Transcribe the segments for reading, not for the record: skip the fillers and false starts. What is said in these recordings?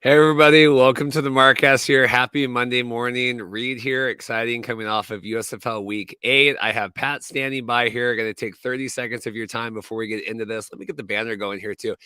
Hey everybody, welcome to the Marcast here. Happy Monday morning. Reed here, exciting coming off of USFL Week 8. I have Pat standing by here. Going to take 30 seconds of your time before we get into this. Let me get the banner going here too.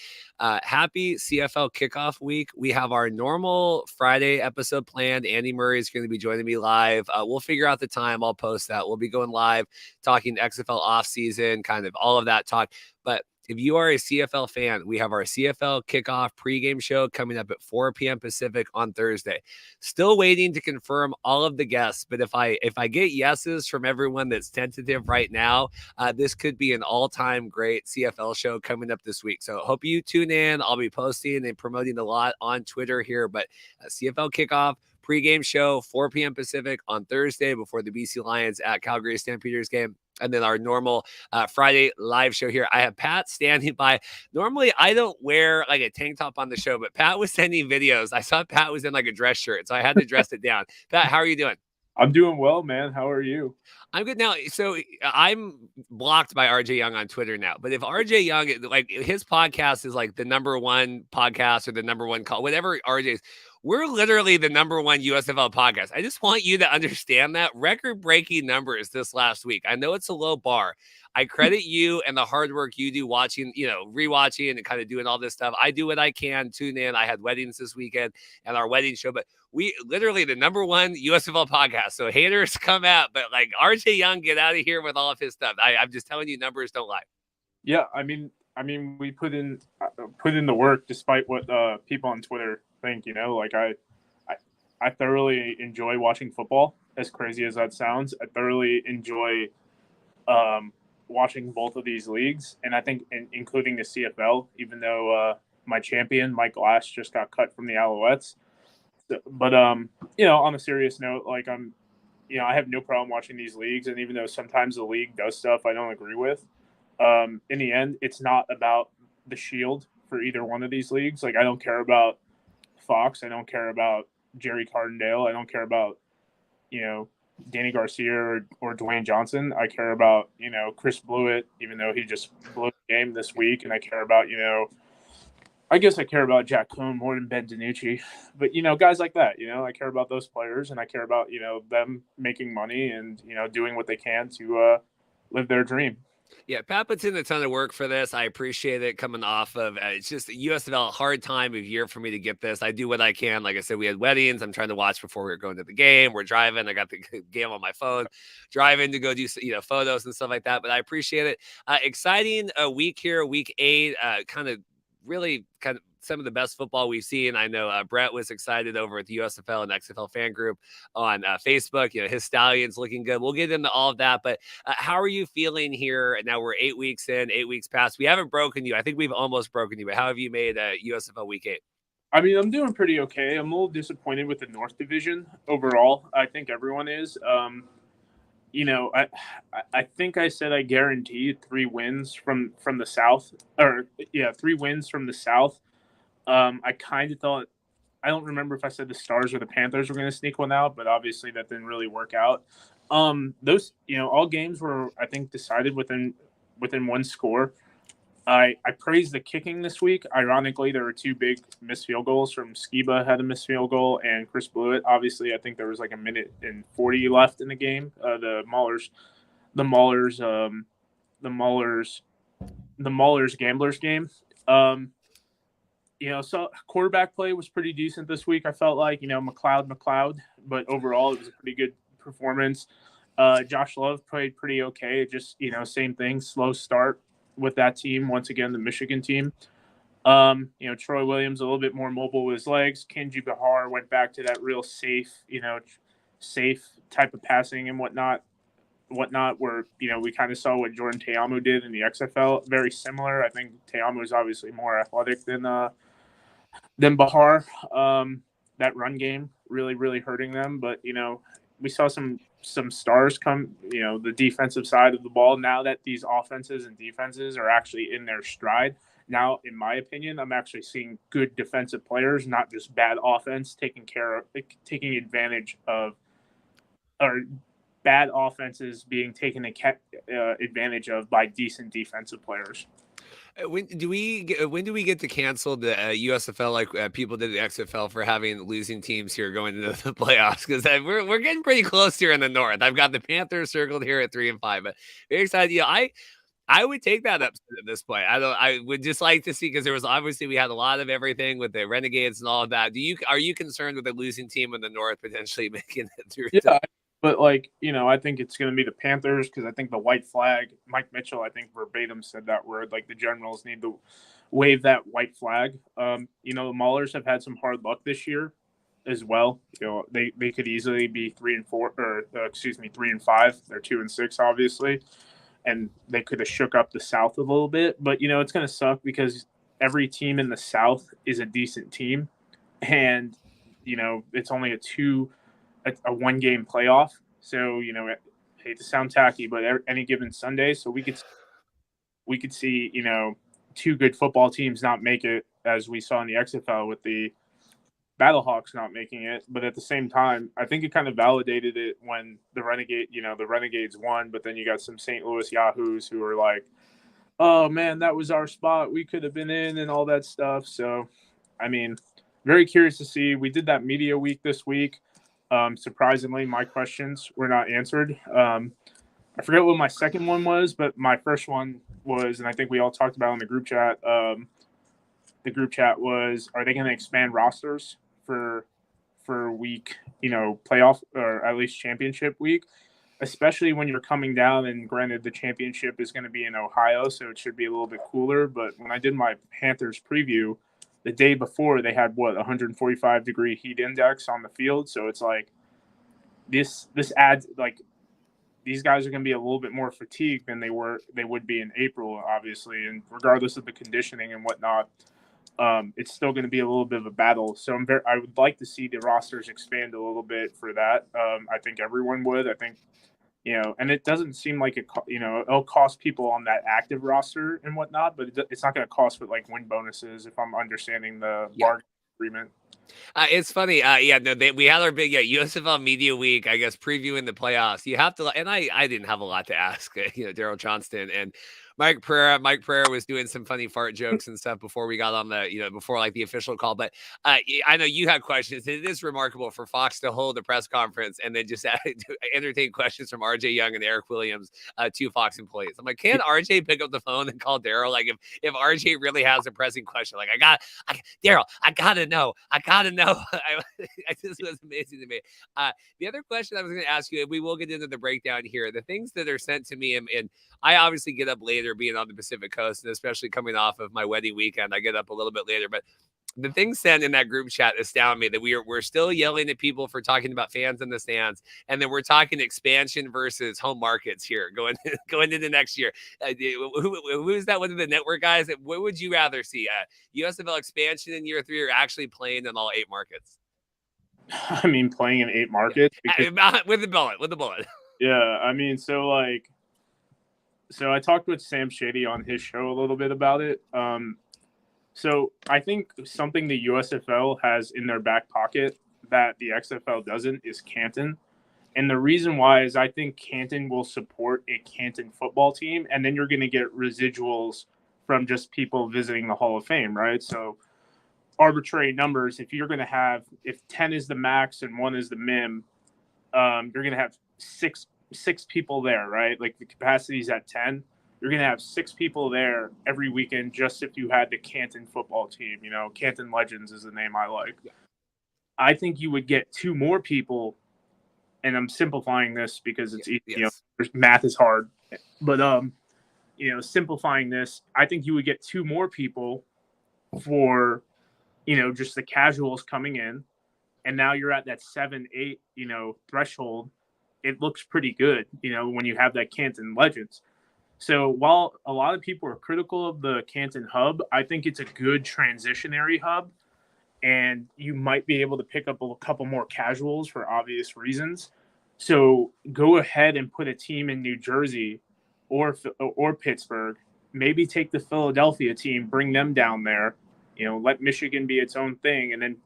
Happy CFL kickoff week. We have our normal Friday episode planned. Andy Murray is going to be joining me live. We'll figure out the time. I'll post that. We'll be going live, talking XFL offseason, kind of all of that talk. But if you are a CFL fan, we have our CFL kickoff pregame show coming up at 4 p.m. Pacific on Thursday. Still waiting to confirm all of the guests, but if I get yeses from everyone that's tentative right now, this could be an all-time great CFL show coming up this week. So hope you tune in. I'll be posting and promoting a lot on Twitter here, but CFL kickoff pregame show 4 p.m. Pacific on Thursday before the BC Lions at Calgary Stampeders game. And then our normal Friday live show here. I have Pat standing by. Normally, I don't wear like a tank top on the show, but Pat was sending videos. I saw Pat was in like a dress shirt, so I had to dress it down. Pat, how are you doing? I'm doing well, man. How are you? I'm good now. So I'm blocked by RJ Young on Twitter now. But if RJ Young, like his podcast is like the number one podcast or the number one call, whatever RJ's, we're literally the number one USFL podcast. I just want you to understand that record-breaking numbers this last week. I know it's a low bar. I credit you and the hard work you do watching, rewatching and kind of doing all this stuff. I do what I can, tune in. I had weddings this weekend and our wedding show, but we literally the number one USFL podcast. So haters come out, but like RJ Young, get out of here with all of his stuff. I'm just telling you, numbers don't lie. Yeah, I mean, we put in the work despite what people on Twitter think. I thoroughly enjoy watching football. As crazy as that sounds, I thoroughly enjoy watching both of these leagues, and I think including the CFL. Even though my champion Mike Glass just got cut from the Alouettes. But on a serious note, I have no problem watching these leagues, and even though sometimes the league does stuff I don't agree with, in the end, it's not about the shield for either one of these leagues. Like, I don't care about Fox, I don't care about Jerry Cardindale, I don't care about Danny Garcia or Dwayne Johnson. I care about Chris Blewett, even though he just blew the game this week, and I care about I guess I care about Jack Cohn more than Ben DiNucci, but guys like that, I care about those players, and I care about them making money and doing what they can to live their dream. Yeah, Pat puts in a ton of work for this. I appreciate it coming off of it's just a USFL hard time of year for me to get this. I do what I can. Like I said, we had weddings. I'm trying to watch before we're going to the game. We're driving. I got the game on my phone, driving to go do photos and stuff like that. But I appreciate it. Exciting week here, week 8. Kind of some of the best football we've seen. I know Brett was excited over at the USFL and XFL fan group on Facebook. His Stallions looking good. We'll get into all of that. But how are you feeling here? Now we're 8 weeks in, 8 weeks past. We haven't broken you. I think we've almost broken you. But how have you made USFL Week 8? I mean, I'm doing pretty okay. I'm a little disappointed with the North Division overall. I think everyone is. I think I said I guaranteed 3 wins from the South, 3 wins from the South. I kind of thought, I don't remember if I said the Stars or the Panthers were going to sneak one out, but obviously that didn't really work out. Those, all games were, I think, decided within one score. I praised the kicking this week. Ironically, there were 2 big missed field goals from Skiba had a missed field goal, and Chris Blewett. Obviously, I think there was like a minute and 40 left in the game. The Maulers Gamblers game. So quarterback play was pretty decent this week. I felt like, McLeod, but overall it was a pretty good performance. Josh Love played pretty okay. Just, same thing, slow start with that team. Once again, the Michigan team. Troy Williams a little bit more mobile with his legs. Kenji Bahar went back to that real safe type of passing and whatnot, where, we kind of saw what Jordan Teamu did in the XFL. Very similar. I think Teamu is obviously more athletic than Bahar. That run game really, really hurting them. But, we saw some stars come, the defensive side of the ball. Now that these offenses and defenses are actually in their stride, now, in my opinion, I'm actually seeing good defensive players, not just bad offense, taking advantage of, or bad offenses being taken advantage of by decent defensive players. When do we get to cancel the USFL like people did the XFL for having losing teams here going into the playoffs? Because we're getting pretty close here in the North. I've got the Panthers circled here at 3-5, but very excited. Yeah, I would take that upset at this point. I would just like to see, because there was obviously we had a lot of everything with the Renegades and all of that. Are you concerned with a losing team in the North potentially making it through? Yeah, but like, I think it's going to be the Panthers, because I think the white flag, Mike Mitchell, I think verbatim said that word. Like, the Generals need to wave that white flag. The Maulers have had some hard luck this year as well. They could easily be 3-4, or 3-5. They're 2-6, obviously, and they could have shook up the South a little bit. But it's going to suck, because every team in the South is a decent team, and it's only a one-game playoff. So I hate to sound tacky, but any given Sunday, so we could see two good football teams not make it, as we saw in the XFL with the Battlehawks not making it. But at the same time, I think it kind of validated it when the Renegades won. But then you got some St. Louis Yahoos who are like, "Oh man, that was our spot. We could have been in," and all that stuff. So, I mean, very curious to see. We did that media week this week. Surprisingly, my questions were not answered. I forget what my second one was, but my first one was, and I think we all talked about in the group chat. The group chat was, are they going to expand rosters for week, playoff, or at least championship week, especially when you're coming down, and granted the championship is going to be in Ohio, so it should be a little bit cooler. But when I did my Panthers preview, the day before, they had 145-degree heat index on the field. So it's like this adds, like, these guys are going to be a little bit more fatigued than they would be in April, obviously. And regardless of the conditioning and whatnot, it's still going to be a little bit of a battle. So I would like to see the rosters expand a little bit for that. I think everyone would. I think, and it doesn't seem like it'll cost people on that active roster and whatnot, but it's not going to cost with like win bonuses, if I'm understanding the bargain agreement. It's funny. We had our big USFL Media Week, I guess, previewing the playoffs. You have to, and I didn't have a lot to ask, Daryl Johnston and Mike Pereira was doing some funny fart jokes and stuff before we got on the, before like the official call. But I know you had questions. It is remarkable for Fox to hold a press conference and then just entertain questions from RJ Young and Eric Williams, two Fox employees. I'm like, can RJ pick up the phone and call Daryl? Like, if RJ really has a pressing question, like, Daryl, I gotta know. This was amazing to me. The other question I was going to ask you, and we will get into the breakdown here, the things that are sent to me, and I obviously get up later being on the Pacific Coast, and especially coming off of my wedding weekend, I get up a little bit later. But the things sent in that group chat astound me, that we're still yelling at people for talking about fans in the stands, and then we're talking expansion versus home markets here going into next year. Who is that? One of the network guys? What would you rather see? USFL expansion in year 3, or actually playing in all 8 markets? I mean, playing in 8 markets with the bullet. Yeah, I mean, so I talked with Sam Shady on his show a little bit about it. So I think something the USFL has in their back pocket that the XFL doesn't is Canton. And the reason why is I think Canton will support a Canton football team, and then you're going to get residuals from just people visiting the Hall of Fame, right? So arbitrary numbers, if 10 is the max and 1 is the min, you're going to have six people there, right? Like, the capacity is at 10. You're going to have 6 people there every weekend, just if you had the Canton football team. Canton Legends is the name I like. Yeah. I think you would get 2 more people, and I'm simplifying this because it's easy. Yes. Math is hard. But, simplifying this, I think you would get 2 more people for, just the casuals coming in. And now you're at that 7-8, threshold. It looks pretty good, when you have that Canton Legends. So while a lot of people are critical of the Canton hub, I think it's a good transitionary hub, and you might be able to pick up a couple more casuals for obvious reasons. So go ahead and put a team in New Jersey or Pittsburgh. Maybe take the Philadelphia team, bring them down there. Let Michigan be its own thing, and then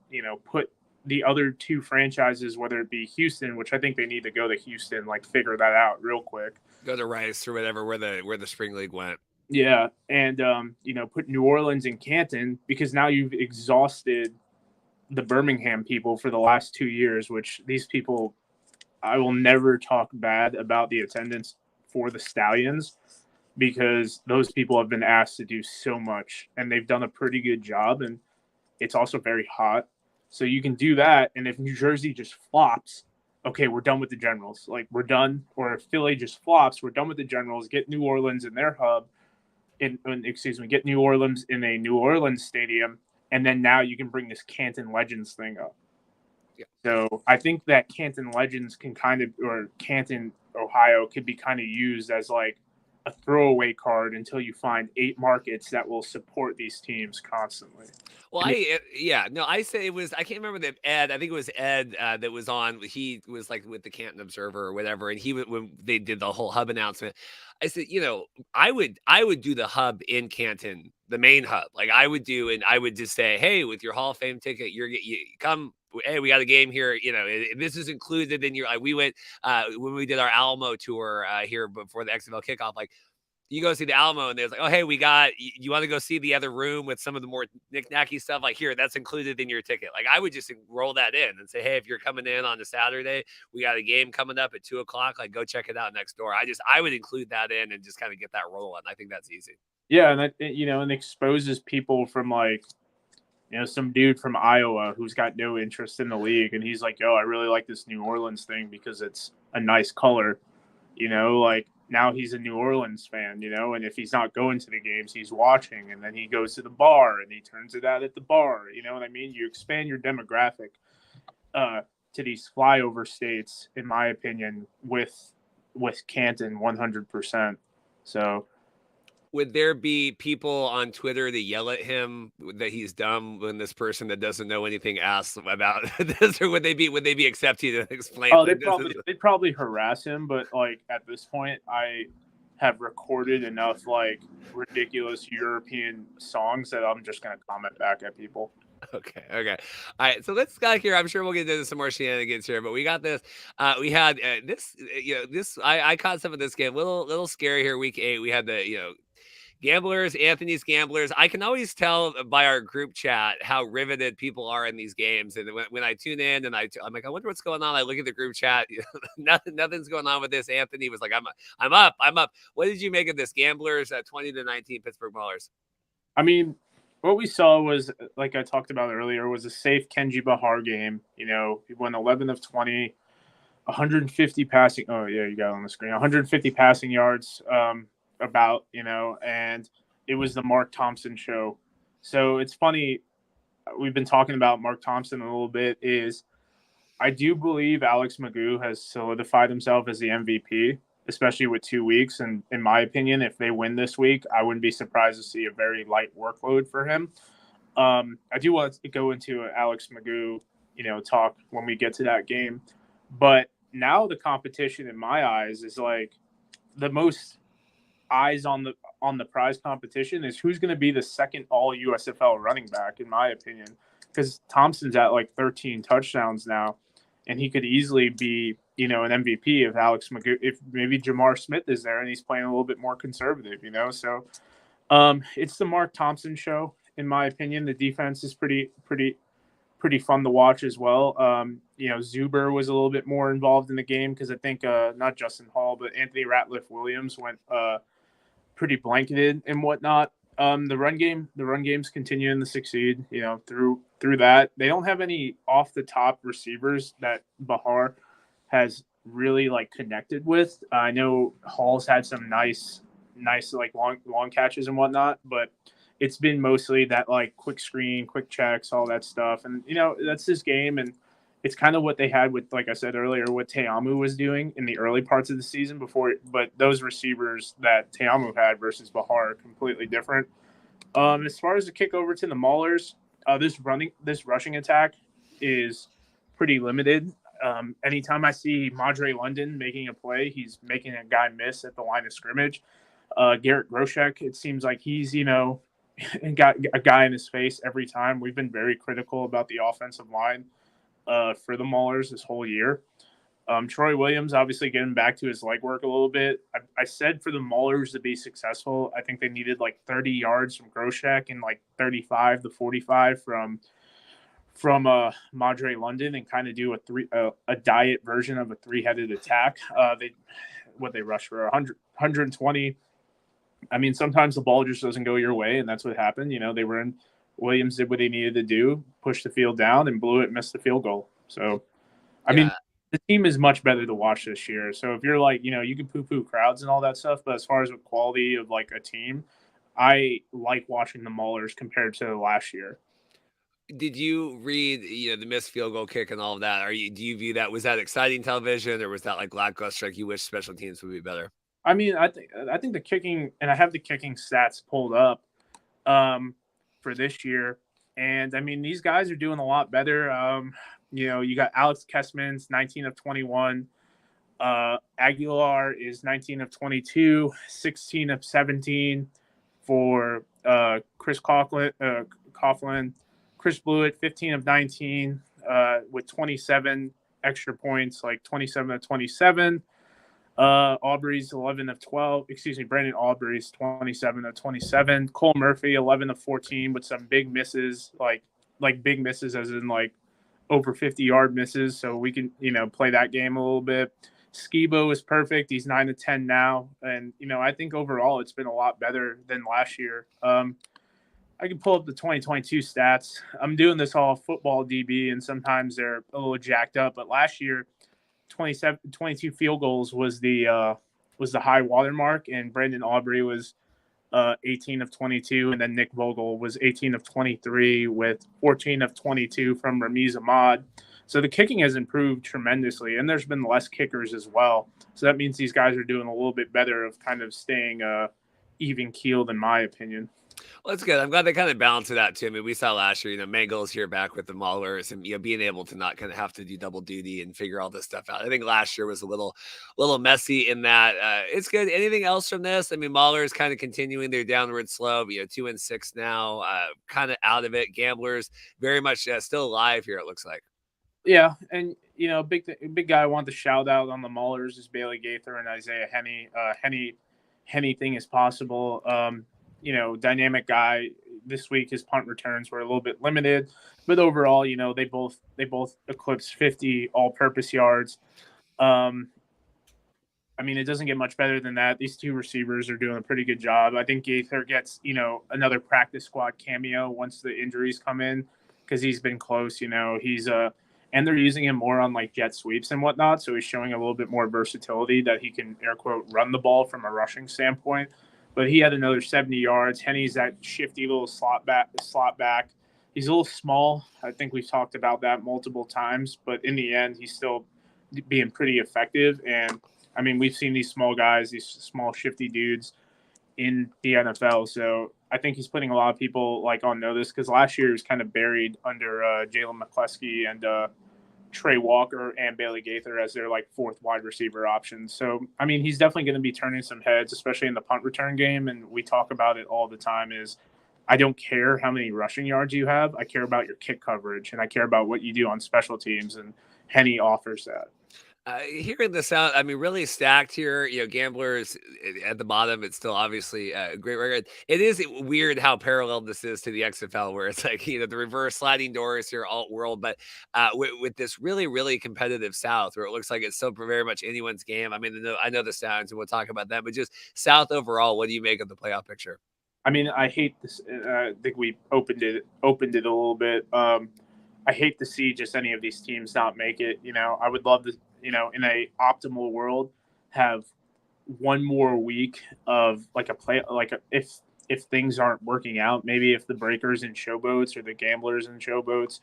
put the other 2 franchises, whether it be Houston, which I think they need to go to Houston, like, figure that out real quick. Go to Rice or whatever, where the spring league went. Yeah, and put New Orleans and Canton, because now you've exhausted the Birmingham people for the last 2 years, which these people, I will never talk bad about the attendance for the Stallions, because those people have been asked to do so much and they've done a pretty good job, and it's also very hot. So you can do that, and if New Jersey just flops, okay, we're done with the Generals. Like, we're done. Or if Philly just flops, we're done with the Generals. Get New Orleans in their hub, get New Orleans in a New Orleans stadium, and then now you can bring this Canton Legends thing up. Yeah. So I think that Canton Legends or Canton, Ohio, could be kind of used as like a throwaway card until you find 8 markets that will support these teams constantly. Well, I said it was. I can't remember the Ed. I think it was Ed that was on. He was like with the Canton Observer or whatever, and when they did the whole hub announcement, I said, I would do the hub in Canton, the main hub. Like I would do, and I would just say, hey, with your Hall of Fame ticket, you come. Hey, we got a game here. This is included in your. We went when we did our Alamo tour here before the XFL kickoff. Like, you go see the Alamo and there's like, oh, hey, you want to go see the other room with some of the more knick-knacky stuff? Like, here, that's included in your ticket. Like, I would just roll that in and say, hey, if you're coming in on a Saturday, we got a game coming up at 2:00. Like, go check it out next door. I would include that in and just kind of get that rolling. I think that's easy. Yeah, and and exposes people from like, some dude from Iowa who's got no interest in the league, and he's like, yo, I really like this New Orleans thing because it's a nice color. Like, now he's a New Orleans fan, and if he's not going to the games, he's watching, and then he goes to the bar and he turns it out at the bar. You know what I mean? You expand your demographic to these flyover states, in my opinion, with Canton 100%. So, would there be people on Twitter that yell at him that he's dumb when this person that doesn't know anything asks about this, or would they be accepting to explain? Oh, they'd probably harass him, but like at this point, I have recorded enough like ridiculous European songs that I'm just gonna comment back at people. Okay. All right. So let's go here. I'm sure we'll get into some more shenanigans here, but we got this. We had this. I caught some of this game. Little scary here. Week 8. We had the Gamblers, Anthony's Gamblers. I can always tell by our group chat how riveted people are in these games. And when I tune in and I'm like, I wonder what's going on. I look at the group chat. Nothing's going on with this. Anthony was like, I'm up. What did you make of this? Gamblers at 20-19 Pittsburgh Maulers. I mean, what we saw was, like I talked about earlier, was a safe Kenji Bahar game. He won 11 of 20, 150 passing. Oh yeah, you got it on the screen. 150 passing yards. And it was the Mark Thompson show. So it's funny, we've been talking about Mark Thompson a little bit, is I do believe Alex Magoo has solidified himself as the MVP, especially with 2 weeks. And in my opinion, if they win this week, I wouldn't be surprised to see a very light workload for him. I do want to go into Alex Magoo, talk when we get to that game. But now the competition in my eyes is like the most eyes on the prize competition is who's going to be the second all USFL running back, in my opinion, because Thompson's at like 13 touchdowns now, and he could easily be, an MVP if Alex Magoo, if maybe Jamar Smith is there and he's playing a little bit more conservative, So it's the Mark Thompson show, in my opinion. The defense is pretty fun to watch as well. Zuber was a little bit more involved in the game because I think not Justin Hall, but Anthony Ratliff-Williams went pretty blanketed and whatnot. The run game's continuing to succeed, through that. They don't have any off the top receivers that Bahar has really like connected with. I know Hall's had some nice like long catches and whatnot, but it's been mostly that like quick screen, quick checks, all that stuff. And that's his game, and it's kind of what they had with, like I said earlier, what Teamu was doing in the early parts of the season before. But those receivers that Teamu had versus Bahar are completely different. As far as the kick over to the Maulers, this rushing attack is pretty limited. Anytime I see Madre London making a play, he's making a guy miss at the line of scrimmage. Garrett Groshek, it seems like he's, got a guy in his face every time. We've been very critical about the offensive line for the Maulers this whole year. Troy Williams obviously getting back to his leg work a little bit. I said for the Maulers to be successful, I think they needed like 30 yards from Groshek and like 35 to 45 from Madre London, and kind of do a diet version of a three-headed attack. They rush for 120. I mean, sometimes the ball just doesn't go your way, and that's what happened. Williams did what he needed to do, pushed the field down, and blew it, missed the field goal. So, I mean, the team is much better to watch this year. So if you're like, you can poo-poo crowds and all that stuff, but as far as the quality of like a team, I like watching the Maulers compared to last year. Did you read, the missed field goal kick and all of that? Do you view that, was that exciting television, or was that like lackluster? Like you wish special teams would be better? I mean, I think the kicking, and I have the kicking stats pulled up for this year, and I mean these guys are doing a lot better. You got Alex Kessman's 19 of 21. Aguilar is 19 of 22, 16 of 17 for Chris Coughlin. Chris Blewett, 15 of 19 with 27 extra points, like 27 of 27. Aubrey's 11 of 12. Excuse me, Brandon Aubrey's 27 of 27. Cole Murphy, 11 of 14 with some big misses, like big misses as in like over 50-yard misses. So we can, play that game a little bit. Skibo is perfect. He's 9 of 10 now. And, I think overall it's been a lot better than last year. I can pull up the 2022 stats. I'm doing this all football DB, and sometimes they're a little jacked up. But last year, 22 field goals was the high watermark, and Brandon Aubrey was 18 of 22, and then Nick Vogel was 18 of 23 with 14 of 22 from Ramiz Ahmad. So the kicking has improved tremendously, and there's been less kickers as well. So that means these guys are doing a little bit better of kind of staying even keeled, in my opinion. Well, that's good. I'm glad they kind of balanced it out too. I mean, we saw last year, Mangle's here back with the Maulers, and being able to not kind of have to do double duty and figure all this stuff out. I think last year was a little messy in that. It's good. Anything else from this? I mean, Maulers kind of continuing their downward slope. 2-6 now, kind of out of it. Gamblers very much still alive here. It looks like. Yeah, and big guy I want to shout out on the Maulers is Bailey Gaither and Isaiah Henney. Anything is possible. Dynamic guy. This week his punt returns were a little bit limited, but overall, they both eclipsed 50 all-purpose yards. I mean, it doesn't get much better than that. These two receivers are doing a pretty good job. I think Gaither gets another practice squad cameo once the injuries come in, because he's been close. He's and they're using him more on like jet sweeps and whatnot, so he's showing a little bit more versatility that he can air quote run the ball from a rushing standpoint. But he had another 70 yards. Henny's that shifty little slot back. He's a little small. I think we've talked about that multiple times. But in the end, he's still being pretty effective. And, I mean, we've seen these small guys, these small shifty dudes in the NFL. So I think he's putting a lot of people on notice, because last year he was kind of buried under Jalen McCleskey and Trey Walker and Bailey Gaither as their fourth wide receiver options. So, I mean, he's definitely going to be turning some heads, especially in the punt return game. And we talk about it all the time is I don't care how many rushing yards you have. I care about your kick coverage, and I care about what you do on special teams. And Henny offers that. Hearing this out, I mean, really stacked here. Gamblers at the bottom. It's still obviously a great record. It is weird how parallel this is to the XFL, where it's like the reverse sliding doors here, alt world, but with this really, really competitive South, where it looks like it's so very much anyone's game. I mean, I know the Stallions, and we'll talk about that, but just South overall, what do you make of the playoff picture? I mean, I hate this. I think we opened it a little bit. I hate to see just any of these teams not make it. I would love to, in a optimal world, have one more week of if things aren't working out, maybe if the Breakers and Showboats or the Gamblers and Showboats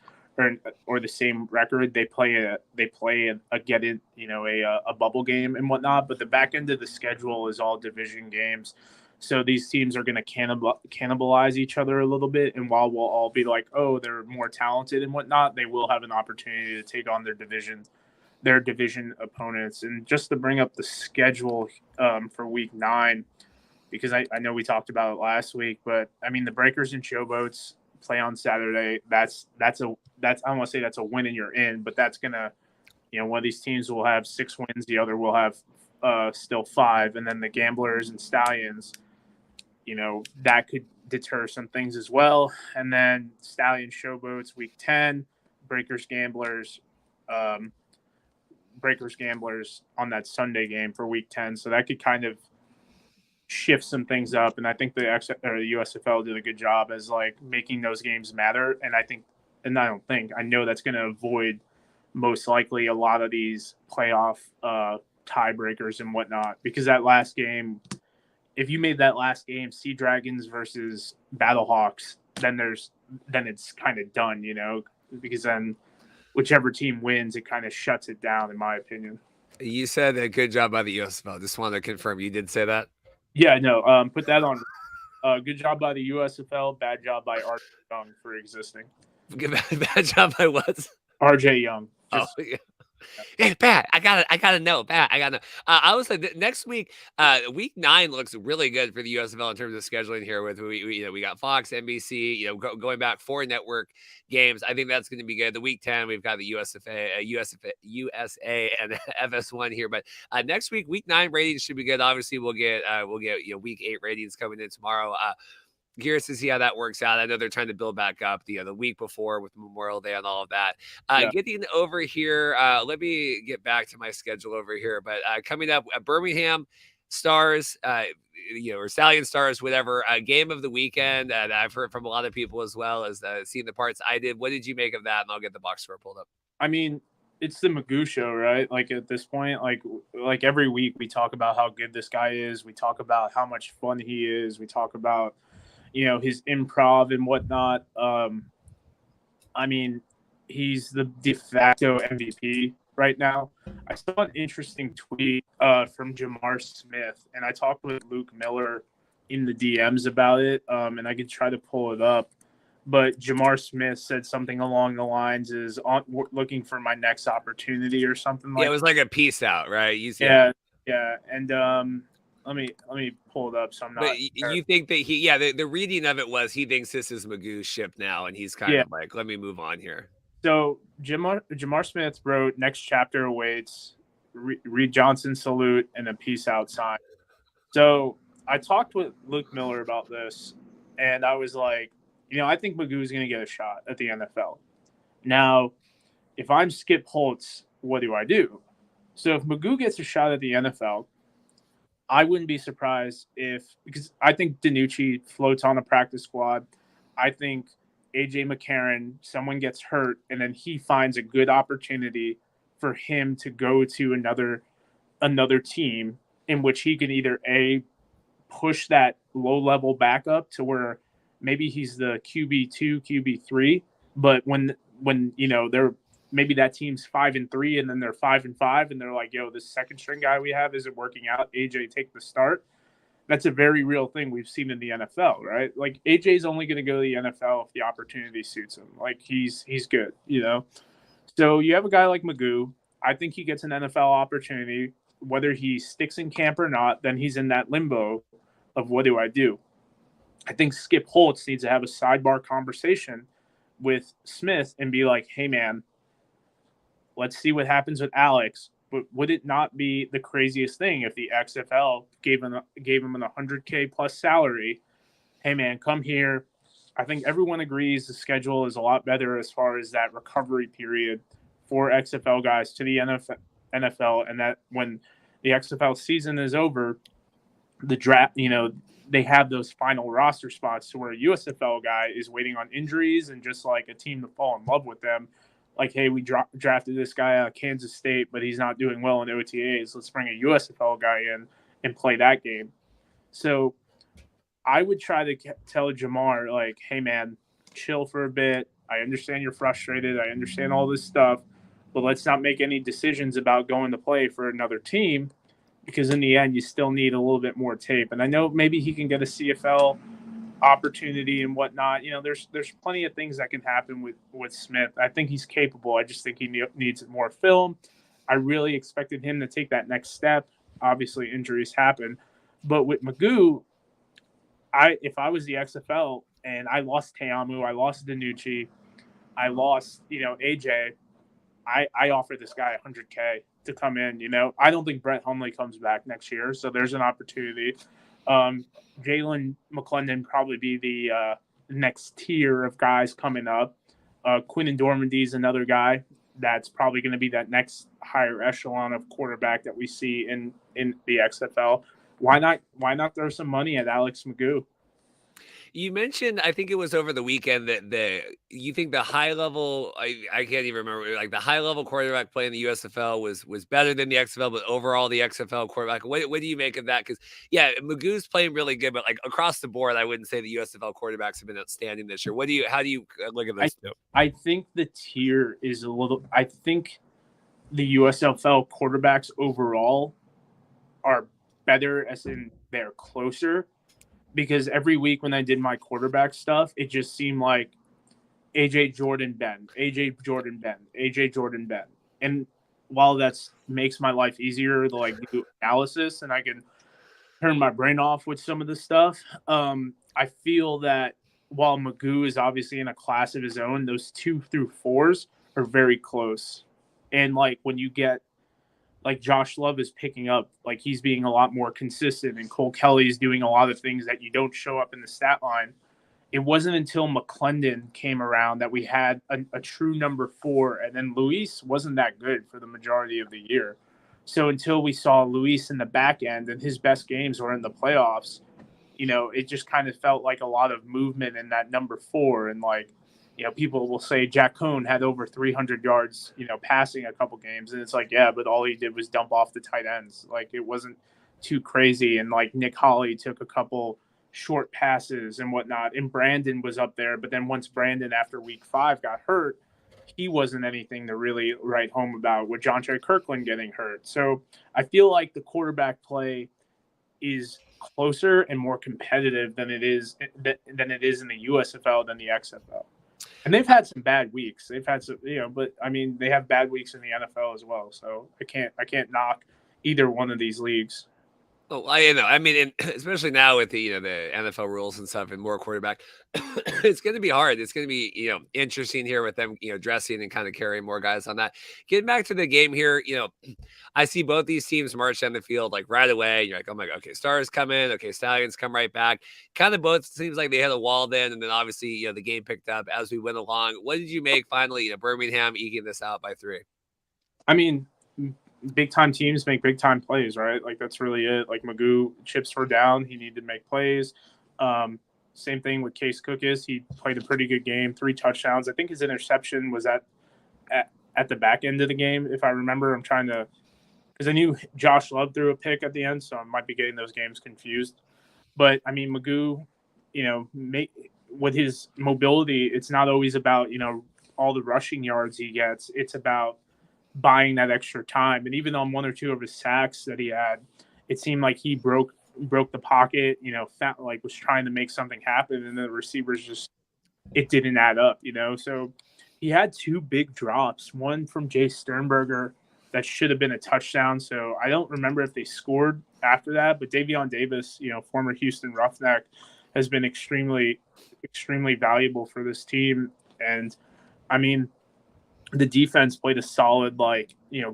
or the same record, they play a get in, a bubble game and whatnot. But the back end of the schedule is all division games. So these teams are going to cannibalize each other a little bit. And while we'll all be like, oh, they're more talented and whatnot, they will have an opportunity to take on their division opponents. And just to bring up the schedule for week 9, because I know we talked about it last week, but I mean, the Breakers and Showboats play on Saturday. I don't want to say that's a win and you're in, but that's going to, one of these teams will have 6 wins, the other will have still 5, and then the Gamblers and Stallions, that could deter some things as well. And then Stallions Showboats week 10, Breakers Gamblers on that Sunday game for week 10. So that could kind of shift some things up. And I think the USFL did a good job as like making those games matter. And I know that's going to avoid most likely a lot of these playoff tiebreakers and whatnot, because that last game, if you made that last game Sea Dragons versus Battlehawks, then it's kind of done, because then whichever team wins, it kind of shuts it down, in my opinion. You said a good job by the USFL. Just wanted to confirm you did say that. Yeah, no. Put that on. Good job by the USFL. Bad job by RJ Young for existing. Bad job by what? RJ Young. Yeah. Hey, Pat, I gotta know. Pat, I gotta know. I was like, next week, week 9 looks really good for the USFL in terms of scheduling here. With we got Fox, NBC, going back 4 network games. I think that's going to be good. The week 10, we've got the USA, and FS1 here. But next week, week 9 ratings should be good. Obviously, we'll get week 8 ratings coming in tomorrow. Curious to see how that works out. I know they're trying to build back up the week before with Memorial Day and all of that. Getting over here, let me get back to my schedule over here. But coming up, Birmingham Stars, or Stallion Stars, whatever, game of the weekend that I've heard from a lot of people as well as seeing the parts I did. What did you make of that? And I'll get the box score pulled up. I mean, it's the Magoo show, right? Like at this point, like every week we talk about how good this guy is. We talk about how much fun he is. We talk about his improv and whatnot. I mean, he's the de facto MVP right now. I saw an interesting tweet from Jamar Smith, and I talked with Luke Miller in the DMs about it, and I could try to pull it up. But Jamar Smith said something along the lines is looking for my next opportunity or something like that. Yeah, it was like a peace out, right? Yeah. And let me pull it up. So I'm not. But you think that the reading of it was he thinks this is Magoo's ship now, and he's kind of like, let me move on here. So Jamar Smith wrote, "Next chapter awaits. Reed Johnson salute and a peace out sign." So I talked with Luke Miller about this, and I was like, I think Magoo's going to get a shot at the NFL. Now, if I'm Skip Holtz, what do I do? So if Magoo gets a shot at the NFL, I wouldn't be surprised because I think DiNucci floats on a practice squad. I think AJ McCarron, someone gets hurt, and then he finds a good opportunity for him to go to another team in which he can either push that low-level backup to where maybe he's the QB2, QB3, but when they're maybe that team's 5-3 and then they're 5-5 and they're like, yo, this second string guy we have isn't working out. AJ, take the start. That's a very real thing we've seen in the NFL, right? Like AJ's only going to go to the NFL if the opportunity suits him. Like he's good, So you have a guy like Magoo. I think he gets an NFL opportunity. Whether he sticks in camp or not, then he's in that limbo of what do I do? I think Skip Holtz needs to have a sidebar conversation with Smith and be like, hey, man, let's see what happens with Alex. But would it not be the craziest thing if the XFL gave him an $100K plus salary? Hey, man, come here. I think everyone agrees the schedule is a lot better as far as that recovery period for XFL guys to the NFL, and that when the XFL season is over, the draft, they have those final roster spots to where a USFL guy is waiting on injuries and just like a team to fall in love with them. Like, hey, we drafted this guy out of Kansas State, but he's not doing well in OTAs. Let's bring a USFL guy in and play that game. So I would try to tell Jamar, like, hey, man, chill for a bit. I understand you're frustrated. I understand all this stuff, but let's not make any decisions about going to play for another team because in the end, you still need a little bit more tape. And I know maybe he can get a CFL opportunity and whatnot. There's plenty of things that can happen with Smith. I think he's capable. I just think he needs more film. I really expected him to take that next step. Obviously, injuries happen. But with Magoo, if I was the XFL and I lost Teamu, I lost DiNucci, I lost, AJ, I offer this guy $100K to come in. I don't think Brett Hundley comes back next year, so there's an opportunity. Jalen McClendon probably be the next tier of guys coming up. Quinn Dormandy is another guy that's probably going to be that next higher echelon of quarterback that we see in the XFL. Why not throw some money at Alex Magoo? You mentioned, I think it was over the weekend, that you think the high level, I can't even remember, like the high level quarterback play in the USFL was better than the XFL, but overall the XFL quarterback. What do you make of that? Because yeah, Magoo's playing really good, but like across the board, I wouldn't say the USFL quarterbacks have been outstanding this year. How do you look at this? I think the tier is a little. I think the USFL quarterbacks overall are better, as in they're closer. Because every week when I did my quarterback stuff, it just seemed like AJ Jordan Ben. And while that makes my life easier to like do analysis and I can turn my brain off with some of the stuff, I feel that while Magoo is obviously in a class of his own, those 2 through 4s are very close. And like when you get like Josh Love is picking up, like he's being a lot more consistent, and Cole Kelly is doing a lot of things that you don't show up in the stat line. It wasn't until McClendon came around that we had a true number 4, and then Luis wasn't that good for the majority of the year. So until we saw Luis in the back end and his best games were in the playoffs, it just kind of felt like a lot of movement in that number 4. And like, people will say Jack Cohn had over 300 yards, passing a couple games. And it's like, yeah, but all he did was dump off the tight ends. Like it wasn't too crazy. And like Nick Holley took a couple short passes and whatnot. And Brandon was up there. But then once Brandon after week 5 got hurt, he wasn't anything to really write home about with Jontre Kirkland getting hurt. So I feel like the quarterback play is closer and more competitive than it is in the USFL than the XFL. And they've had some bad weeks. They've had some, but I mean, they have bad weeks in the NFL as well. So I can't knock either one of these leagues. Oh, I know. I mean, especially now with the the NFL rules and stuff and more quarterback, it's going to be hard. It's going to be interesting here with them dressing and kind of carrying more guys on that. Getting back to the game here, I see both these teams march down the field like right away. You're like, oh my god, okay, Stars come in, okay, Stallions come right back. Kind of both seems like they had a wall then, and then obviously the game picked up as we went along. What did you make finally? Birmingham eking this out by 3. I mean, big time teams make big time plays, right? Like that's really it. Like Magoo chips were down, he needed to make plays. Same thing with Case Cookus. He played a pretty good game, 3 touchdowns. I think his interception was at the back end of the game, if I remember. I'm trying to, because I knew Josh Love threw a pick at the end, so I might be getting those games confused. But I mean, Magoo, with his mobility, it's not always about all the rushing yards he gets. It's about buying that extra time. And even on 1 or 2 of his sacks that he had, it seemed like he broke the pocket, was trying to make something happen, and the receivers it didn't add up, So he had 2 big drops, one from Jay Sternberger that should have been a touchdown. So I don't remember if they scored after that, but Davion Davis, former Houston Roughneck, has been extremely, extremely valuable for this team. And I mean, the defense played a solid,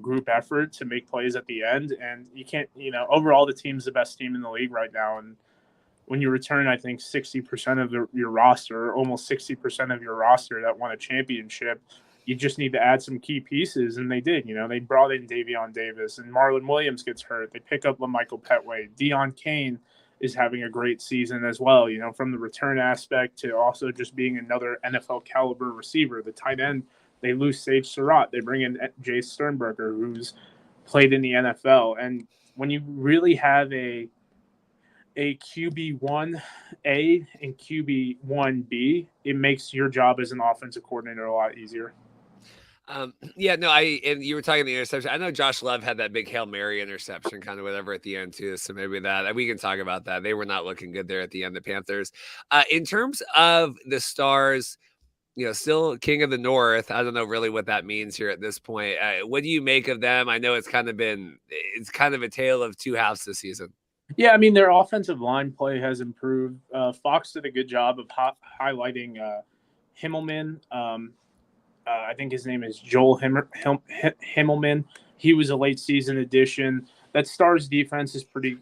group effort to make plays at the end. And you can't, overall, the team's the best team in the league right now. And when you return, I think 60% of your roster, almost 60% of your roster that won a championship, you just need to add some key pieces. And they did, they brought in Davion Davis, and Marlon Williams gets hurt. They pick up LaMichael Petway. Deion Kane is having a great season as well, from the return aspect to also just being another NFL caliber receiver. The tight end, they lose Sage Surratt. They bring in Jay Sternberger, who's played in the NFL. And when you really have a QB1A and QB1B, it makes your job as an offensive coordinator a lot easier. And you were talking the interception. I know Josh Love had that big Hail Mary interception, kind of whatever at the end too. So maybe that we can talk about that. They were not looking good there at the end, the Panthers. In terms of the Stars, still king of the North. I don't know really what that means here at this point. What do you make of them? I know it's kind of a tale of 2 halves this season. Yeah, I mean, their offensive line play has improved. Fox did a good job of highlighting Himmelman. I think his name is Joel Himmelman. He was a late season addition. That Stars defense is pretty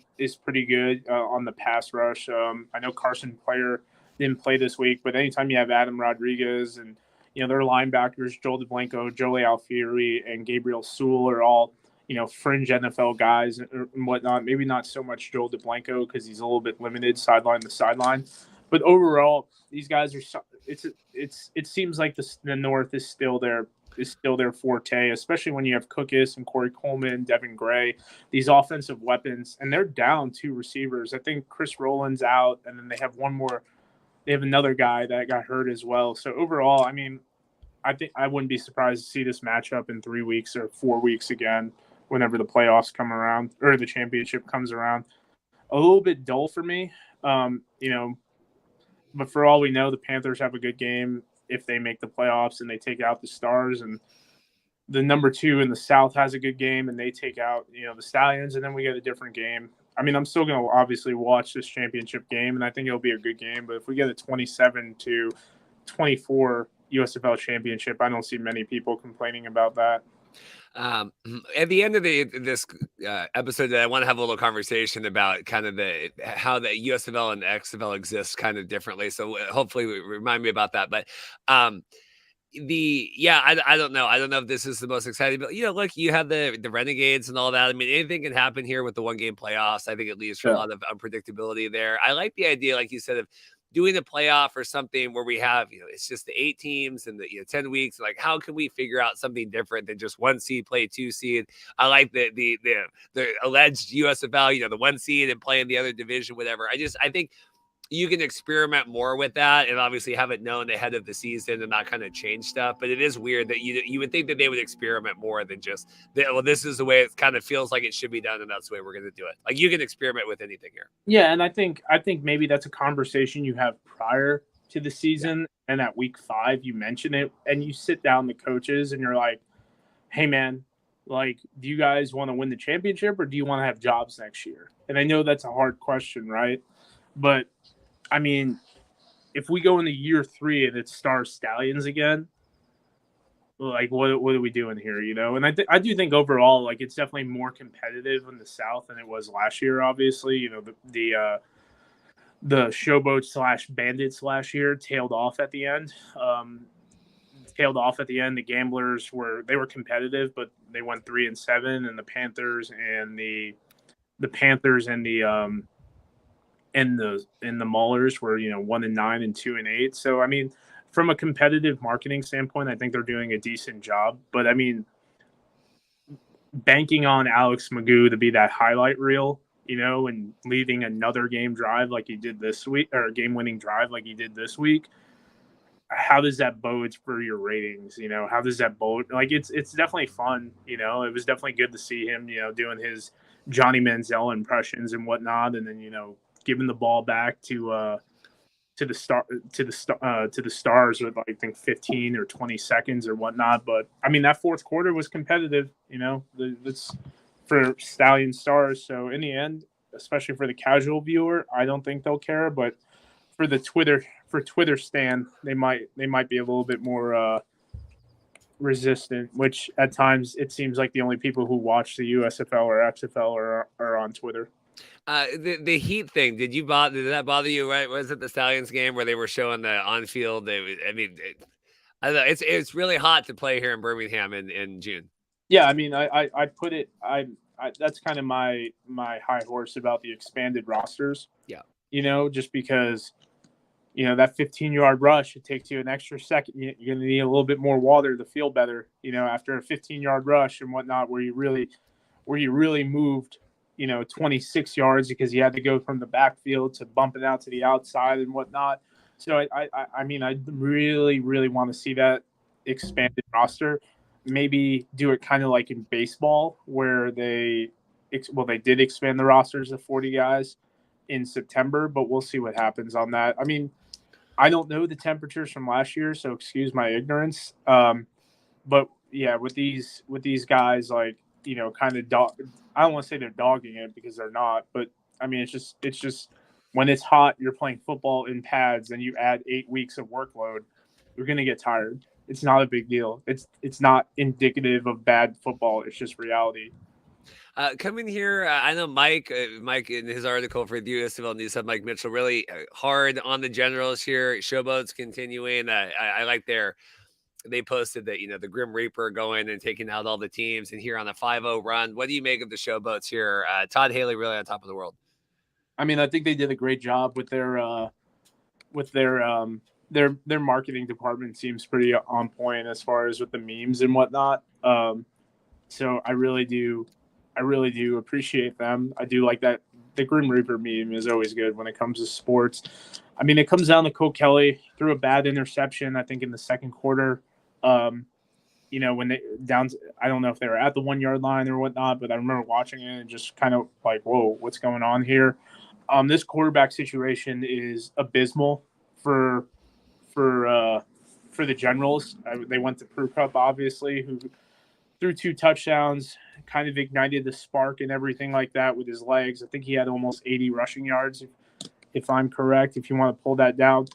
good on the pass rush. I know Carson Player didn't play this week, but anytime you have Adam Rodriguez and their linebackers, Joel DeBlanco, Joey Alfieri, and Gabriel Sewell are all fringe NFL guys and whatnot. Maybe not so much Joel DeBlanco because he's a little bit limited sideline to sideline, but overall these guys are. It seems like the North is still their forte, especially when you have Cookus and Corey Coleman, Devin Gray, these offensive weapons, and they're down 2 receivers. I think Chris Rowland's out, and then they have one more. They have another guy that got hurt as well. So overall, I mean, I think I wouldn't be surprised to see this matchup in 3 weeks or 4 weeks again, whenever the playoffs come around or the championship comes around. A little bit dull for me, but for all we know, the Panthers have a good game if they make the playoffs and they take out the Stars, and the number 2 in the South has a good game and they take out, the Stallions, and then we get a different game. I mean, I'm still going to obviously watch this championship game, and I think it'll be a good game. But if we get a 27-24 USFL championship, I don't see many people complaining about that. At the end of this episode, I want to have a little conversation about kind of how the USFL and the XFL exist kind of differently. So hopefully remind me about that. But I don't know. I don't know if this is the most exciting, but look, you have the Renegades and all that. I mean, anything can happen here with the 1-game playoffs. I think it leaves for a lot of unpredictability there. I like the idea, like you said, of doing a playoff or something where we have, it's just the 8 teams and the 10 weeks. Like, how can we figure out something different than just 1 seed play 2 seed? I like the alleged USFL, the 1 seed and playing the other division, whatever. I think you can experiment more with that and obviously have it known ahead of the season and not kind of change stuff. But it is weird that you would think that they would experiment more than just, this is the way it kind of feels like it should be done, and that's the way we're going to do it. Like, you can experiment with anything here. Yeah, and I think maybe that's a conversation you have prior to the season, and at week 5 you mention it, and you sit down the coaches and you're like, hey man, like, do you guys want to win the championship or do you want to have jobs next year? And I know that's a hard question, right? But I mean, if we go into year 3 and it's Stars Stallions again, like what are we doing here, And I do think overall, like, it's definitely more competitive in the South than it was last year. Obviously, the Showboats / Bandits last year tailed off at the end. The Gamblers were competitive, but they went 3-7, and the Panthers and the Maulers were 1-9 and 2-8. So I mean, from a competitive marketing standpoint, I think they're doing a decent job. But I mean, banking on Alex Magoo to be that highlight reel, and leading another game drive like he did this week, or a game-winning drive like he did this week, how does that bode for your ratings? How does that bode? Like, it's definitely fun. It was definitely good to see him, doing his Johnny Manziel impressions and whatnot, and then giving the ball back to the Stars with, I think, 15 or 20 seconds or whatnot. But I mean, that fourth quarter was competitive. That's for Stallion Stars. So in the end, especially for the casual viewer, I don't think they'll care. But for Twitter stan, they might be a little bit more resistant. Which at times it seems like the only people who watch the USFL or XFL are on Twitter. The heat thing, did that bother you? Right? Was it the Stallions game where they were showing the on-field? I don't know. It's really hot to play here in Birmingham in June. Yeah, I mean, I put it. That's kind of my high horse about the expanded rosters. Yeah. Just because, that 15-yard rush, it takes you an extra second. You're going to need a little bit more water to feel better. After a 15-yard rush and whatnot, where you really moved 26 yards because you had to go from the backfield to bumping out to the outside and whatnot. So I mean, I really, really want to see that expanded roster. Maybe do it kind of like in baseball where they did expand the rosters to 40 guys in September, but we'll see what happens on that. I mean, I don't know the temperatures from last year, so excuse my ignorance. But yeah, with these guys, like, kind of I don't want to say they're dogging it because they're not, but I mean, it's just when it's hot, you're playing football in pads and you add 8 weeks of workload, you're going to get tired. It's not a big deal. It's not indicative of bad football. It's just reality. Coming here, I know Mike in his article for the Usfl News said Mike Mitchell really hard on the Generals here. Showboats continuing. I like they posted that, the Grim Reaper going and taking out all the teams and here on a 5-0 run. What do you make of the Showboats here? Todd Haley really on top of the world. I mean, I think they did a great job with their marketing department. Seems pretty on point as far as with the memes and whatnot. So I really do appreciate them. I do like that. The Grim Reaper meme is always good when it comes to sports. I mean, it comes down to Cole Kelly threw a bad interception, I think, in the second quarter. When they down, I don't know if they were at the 1 yard line or whatnot, but I remember watching it and just kind of like, whoa, what's going on here? This quarterback situation is abysmal for the Generals. They went to Pro Cup, obviously, who threw 2 touchdowns, kind of ignited the spark and everything like that with his legs. I think he had almost 80 rushing yards, if I'm correct, if you want to pull that down.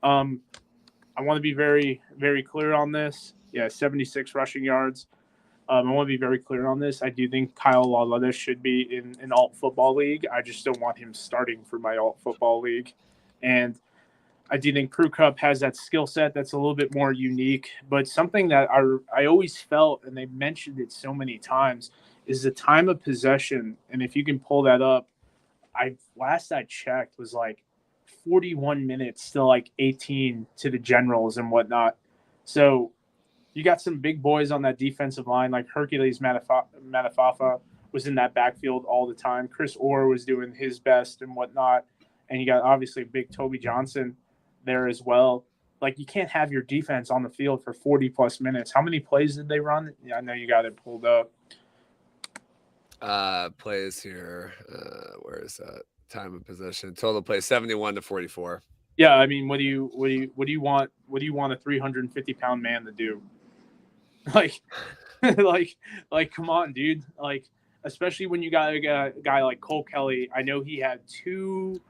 I want to be very, very clear on this. Yeah, 76 rushing yards. I want to be very clear on this. I do think Kyle Lauletta should be in an alt football league. I just don't want him starting for my alt football league. And I do think Crew Cup has that skill set that's a little bit more unique. But something that I always felt, and they mentioned it so many times, is the time of possession. And if you can pull that up, last I checked was like 41 minutes to like 18 to the Generals and whatnot. So you got some big boys on that defensive line, like Hercules Matafafa was in that backfield all the time. Chris Orr was doing his best and whatnot. And you got obviously big Toby Johnson there as well. Like, you can't have your defense on the field for 40 plus minutes. How many plays did they run? Yeah, I know you got it pulled up. Plays here. Where is that? Time of possession. Total plays 71 to 44. Yeah, I mean, what do you want a 350-pound man to do? Like, come on, dude. Like, especially when you got a guy like Cole Kelly. I know he had 2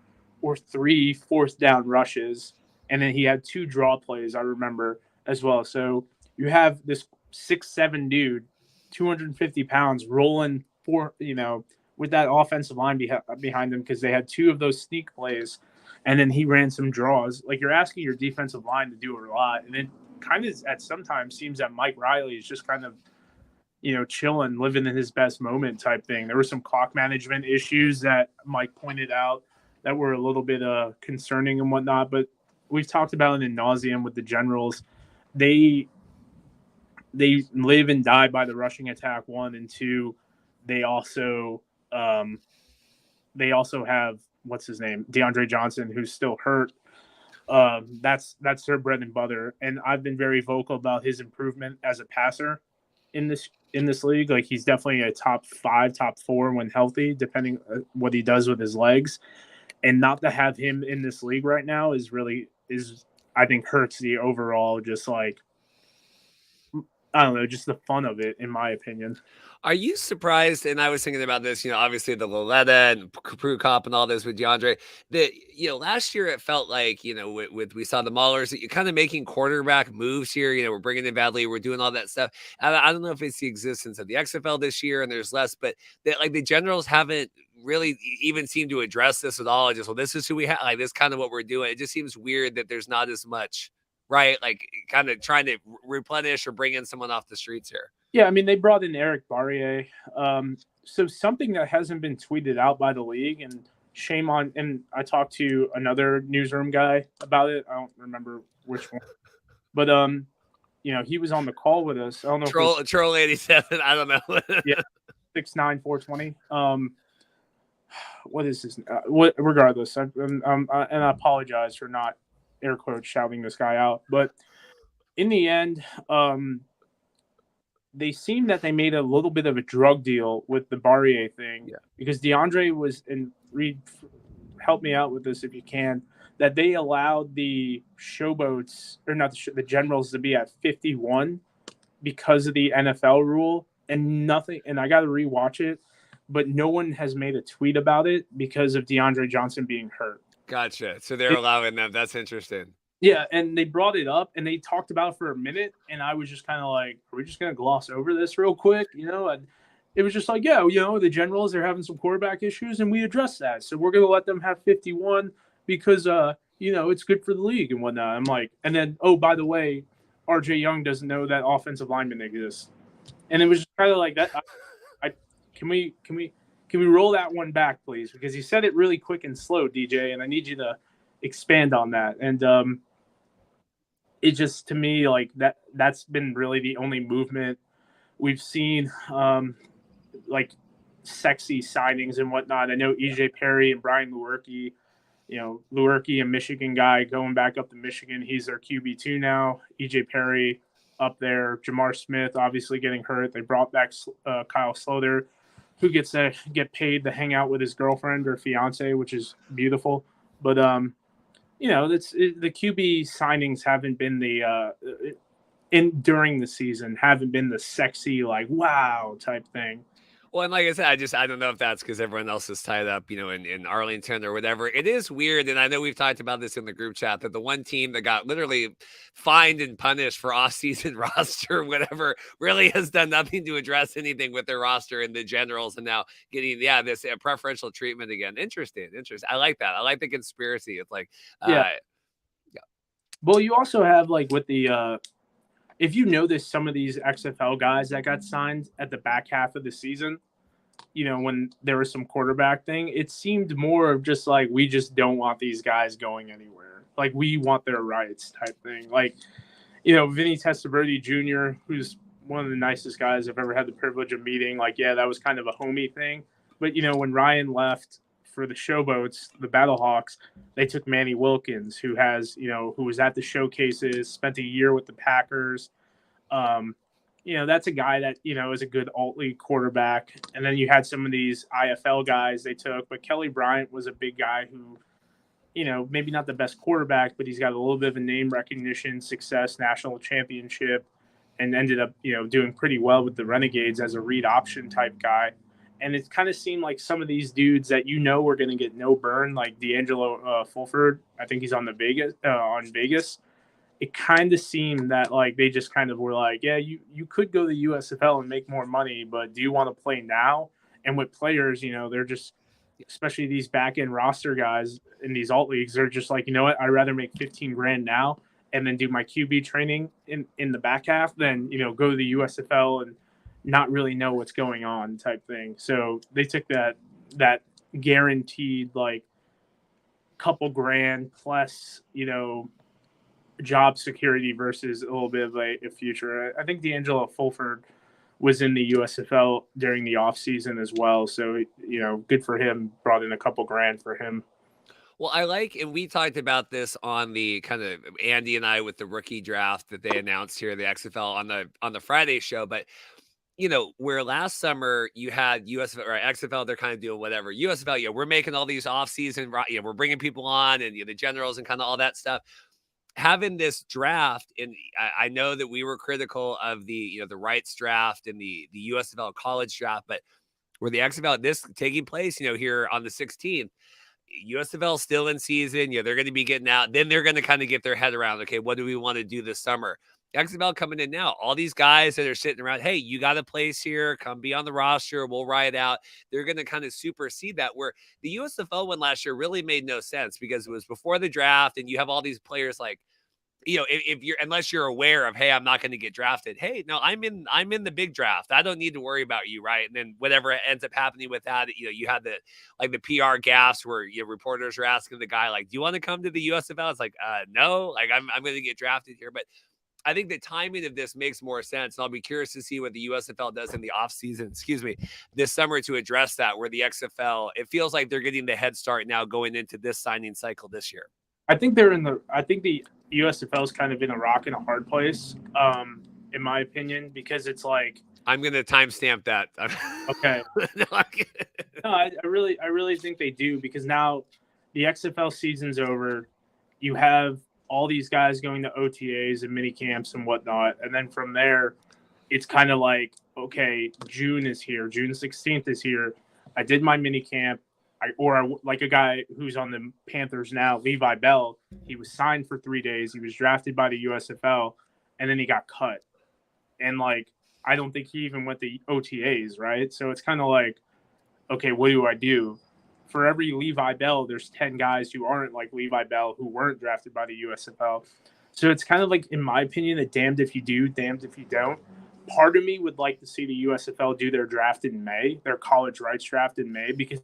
or 3 fourth down rushes, and then he had 2 draw plays, I remember, as well. So you have this 6'7" dude, 250 pounds, rolling with that offensive line behind them, because they had 2 of those sneak plays, and then he ran some draws. Like, you're asking your defensive line to do a lot, and it kind of at sometimes seems that Mike Riley is just kind of, chilling, living in his best moment type thing. There were some clock management issues that Mike pointed out that were a little bit concerning and whatnot, but we've talked about it in nauseum with the Generals. They live and die by the rushing attack, 1, and 2. They also have, what's his name, DeAndre Johnson, who's still hurt. That's their bread and butter. And I've been very vocal about his improvement as a passer in this league. Like, he's definitely a top 5, top 4 when healthy, depending what he does with his legs. And not to have him in this league right now is I think hurts the overall, just like, I don't know, just the fun of it, in my opinion. Are you surprised? And I was thinking about this, obviously the Lauletta and Crew Cop and all this with DeAndre, that, last year it felt like, we saw the Maulers, that you're kind of making quarterback moves here. We're bringing in Badley, we're doing all that stuff. I don't know if it's the existence of the XFL this year and there's less, but the Generals haven't really even seemed to address this at all. Just, well, this is who we have. Like, this is kind of what we're doing. It just seems weird that there's not as much, right? Like, kind of trying to replenish or bring in someone off the streets here. Yeah, I mean, they brought in Eric Barrier. So something that hasn't been tweeted out by the league, and shame on, and I talked to another newsroom guy about it. I don't remember which one, but he was on the call with us. I don't know. Troll 87. I don't know. Yeah, 69420. What is this? Regardless, and I apologize for not air quotes shouting this guy out, but in the end, they seemed that they made a little bit of a drug deal with the Barrier thing, because DeAndre was, and Reed, help me out with this if you can, that they allowed the Showboats, or not the Generals, to be at 51 because of the NFL rule, and nothing. And I got to rewatch it, but no one has made a tweet about it because of DeAndre Johnson being hurt. Gotcha. So they're allowing them. That's interesting. Yeah, and they brought it up and they talked about it for a minute, and I was just kind of like, are we just going to gloss over this real quick? And it was just like, yeah, the Generals, they're having some quarterback issues, and we addressed that. So we're going to let them have 51 because, it's good for the league and whatnot. I'm like, and then, oh, by the way, RJ Young doesn't know that offensive lineman exists. And it was just kind of like that. Can we roll that one back, please? Because you said it really quick and slow, DJ, and I need you to expand on that. And, it just, to me, like that's been really the only movement we've seen, like sexy signings and whatnot. I know EJ Perry and Brian Lewerke, Lewerke, a Michigan guy going back up to Michigan. He's their QB2 now. EJ Perry up there. Jamar Smith obviously getting hurt. They brought back Kyle Sloter, who gets to get paid to hang out with his girlfriend or fiance, which is beautiful. But the QB signings haven't been during the season haven't been the sexy, like, wow type thing. Well, and like I said, I don't know if that's because everyone else is tied up, in Arlington or whatever. It is weird, and I know we've talked about this in the group chat, that the one team that got literally fined and punished for off-season roster, whatever, really has done nothing to address anything with their roster in the Generals, and now getting this preferential treatment again. Interesting. I like that. I like the conspiracy. It's like, yeah. Well, you also have, like, with the if you notice some of these XFL guys that got signed at the back half of the season, when there was some quarterback thing, it seemed more of just like, we just don't want these guys going anywhere. Like, we want their rights type thing. Like, Vinny Testaverde Jr., who's one of the nicest guys I've ever had the privilege of meeting. Like, yeah, that was kind of a homie thing. But, when Ryan left for the Showboats, the Battlehawks, they took Manny Wilkins, who was at the showcases, spent a year with the Packers. That's a guy that, is a good alt-league quarterback. And then you had some of these IFL guys they took, but Kelly Bryant was a big guy who, maybe not the best quarterback, but he's got a little bit of a name recognition, success, national championship, and ended up, doing pretty well with the Renegades as a read option type guy. And it kind of seemed like some of these dudes that were going to get no burn, like D'Angelo Fulford. I think he's on Vegas. It kind of seemed that, like, they just kind of were like, yeah, you could go to the USFL and make more money, but do you want to play now? And with players, they're just, especially these back end roster guys in these alt leagues, they're just like, you know what, I'd rather make 15 grand now and then do my QB training in the back half than, go to the USFL and not really know what's going on type thing. So they took that guaranteed, like, couple grand plus, job security versus a little bit of a future. I think D'Angelo Fulford was in the USFL during the off season as well. So, good for him. Brought in a couple grand for him. Well, and we talked about this on the kind of Andy and I with the rookie draft that they announced here, the XFL on the Friday show, but where last summer you had USFL or XFL, they're kind of doing whatever. USFL, we're making all these off-season, we're bringing people on and the Generals and kind of all that stuff. Having this draft, and I know that we were critical of the rights draft and the USFL college draft, but where the XFL, this taking place, here on the 16th, USFL still in season. They're going to be getting out. Then they're going to kind of get their head around, okay, what do we want to do this summer? XFL coming in now. All these guys that are sitting around, hey, you got a place here. Come be on the roster. We'll ride out. They're going to kind of supersede that, where the USFL one last year really made no sense because it was before the draft and you have all these players like, if you're, unless you're aware of, hey, I'm not going to get drafted. Hey, no, I'm in the big draft. I don't need to worry about you, right? And then whatever ends up happening with that, you had the PR gaffes where reporters are asking the guy, like, do you want to come to the USFL? It's like, no, like I'm going to get drafted here. But I think the timing of this makes more sense. And I'll be curious to see what the USFL does in the offseason, this summer to address that, where the XFL, it feels like they're getting the head start now going into this signing cycle this year. I think the USFL is kind of in a rock and a hard place, in my opinion, because it's like, I'm going to timestamp that. Okay. No, I really think they do, because now the XFL season's over. You have all these guys going to OTAs and mini camps and whatnot. And then from there, it's kind of like, okay, June is here. June 16th is here. I did my mini camp. like a guy who's on the Panthers now, Levi Bell. He was signed for 3 days. He was drafted by the USFL, and then he got cut. And like, I don't think he even went to OTAs, right? So it's kind of like, okay, what do I do? For every Levi Bell, there's 10 guys who aren't like Levi Bell who weren't drafted by the USFL. So it's kind of like, in my opinion, a damned if you do, damned if you don't. Part of me would like to see the USFL do their draft in May, their college rights draft in May, because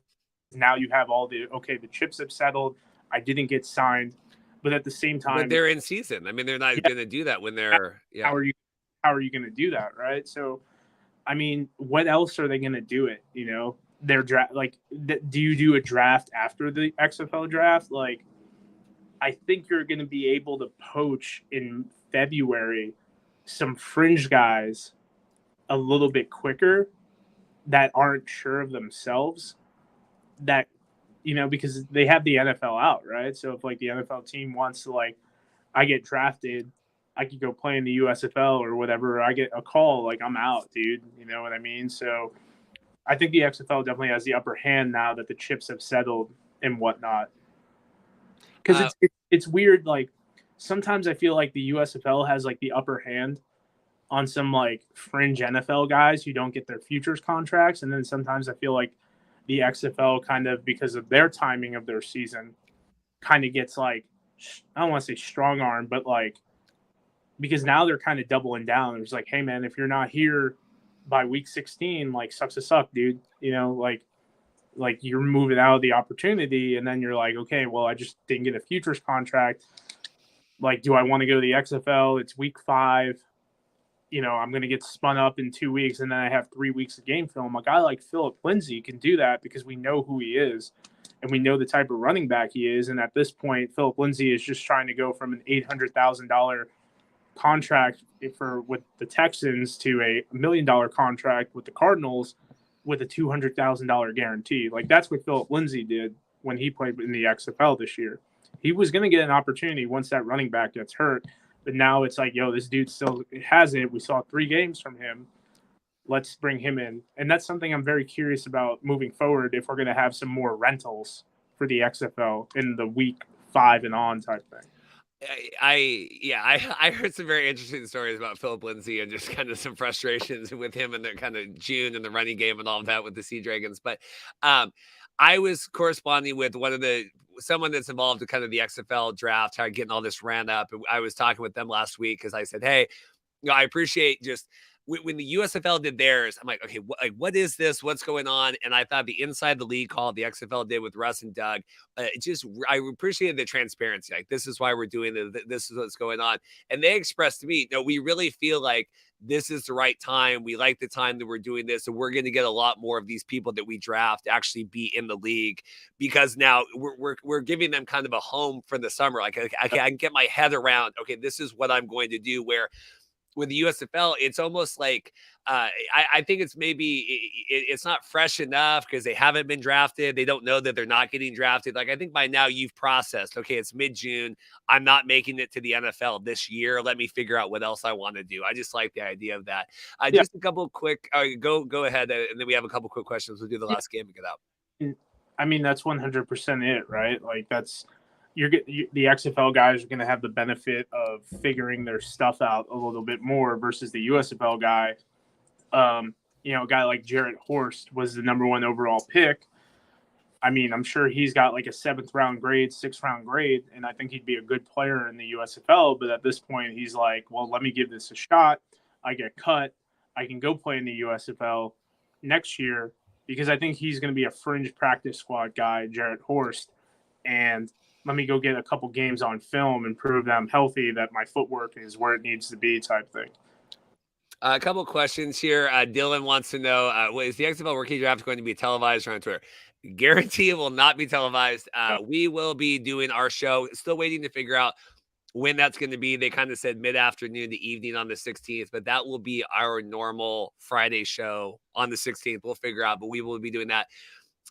now you have all the chips have settled. I didn't get signed, but at the same time, but they're in season. I mean, they're not going to do that when they're. Yeah. How are you going to do that, right? So, I mean, what else are they going to do it? You know, their draft. Like, do you do a draft after the XFL draft? Like, I think you're going to be able to poach in February some fringe guys a little bit quicker that aren't sure of themselves. That, you know, because they have the NFL out, right? So if like the NFL team wants to, like, I get drafted, I could go play in the USFL or whatever, or I get a call, like, I'm out, dude. You know what I mean? So I think the XFL definitely has the upper hand now that the chips have settled and whatnot. Because it's weird. Like, sometimes I feel like the USFL has like the upper hand on some like fringe NFL guys who don't get their futures contracts, and then sometimes I feel like the XFL kind of, because of their timing of their season, kind of gets like, I don't want to say strong arm, but like, because now they're kind of doubling down. It's like, hey man, if you're not here by week 16, like, sucks to suck, dude. You know, like you're moving out of the opportunity, and then you're like, okay, well, I just didn't get a futures contract. Like, do I want to go to the XFL? It's week 5. You know, I'm going to get spun up in 2 weeks, and then I have 3 weeks of game film. A guy like Philip Lindsay can do that because we know who he is, and we know the type of running back he is. And at this point, Philip Lindsay is just trying to go from an $800,000 contract with the Texans to a $1 million contract with the Cardinals with a $200,000 guarantee. Like, that's what Philip Lindsay did when he played in the XFL this year. He was going to get an opportunity once that running back gets hurt. But now it's like, yo, this dude still has it. We saw 3 games from him. Let's bring him in. And that's something I'm very curious about moving forward, if we're going to have some more rentals for the XFL in the week 5 and on type thing. I heard some very interesting stories about Philip Lindsay and just kind of some frustrations with him and their kind of June and the running game and all of that with the Sea Dragons. But I was corresponding with someone that's involved in kind of the XFL draft, how getting all this ran up. And I was talking with them last week because I said, hey, you know, I appreciate just when the USFL did theirs, I'm like, okay, what is this? What's going on? And I thought the Inside the League call the XFL did with Russ and Doug, I appreciated the transparency. Like, this is why we're doing this. This is what's going on. And they expressed to me, no, we really feel like this is the right time. We like the time that we're doing this. And we're going to get a lot more of these people that we draft actually be in the league, because now we're giving them kind of a home for the summer. Like, I can get my head around, okay, this is what I'm going to do. Where with the USFL, it's almost like I think it's maybe it's not fresh enough because they haven't been drafted. They don't know that they're not getting drafted. Like, I think by now you've processed, okay, it's mid-June. I'm not making it to the NFL this year. Let me figure out what else I want to do. I just like the idea of that. Just a couple quick, go ahead, and then we have a couple quick questions. We'll do the last game and get out. I mean, that's 100% it, right? Like, that's the XFL guys are going to have the benefit of figuring their stuff out a little bit more versus the USFL guy. You know, a guy like Jarrett Horst was the number 1 overall pick. I mean, I'm sure he's got like a 7th round grade, 6th round grade, and I think he'd be a good player in the USFL. But at this point, he's like, well, let me give this a shot. I get cut. I can go play in the USFL next year, because I think he's going to be a fringe practice squad guy, Jarrett Horst. And let me go get a couple games on film and prove that I'm healthy, that my footwork is where it needs to be type thing. A couple questions here. Dylan wants to know, is the XFL rookie draft going to be televised on Twitter? Guarantee it will not be televised. We will be doing our show. Still waiting to figure out when that's going to be. They kind of said mid-afternoon to evening on the 16th, but that will be our normal Friday show on the 16th. We'll figure out, but we will be doing that.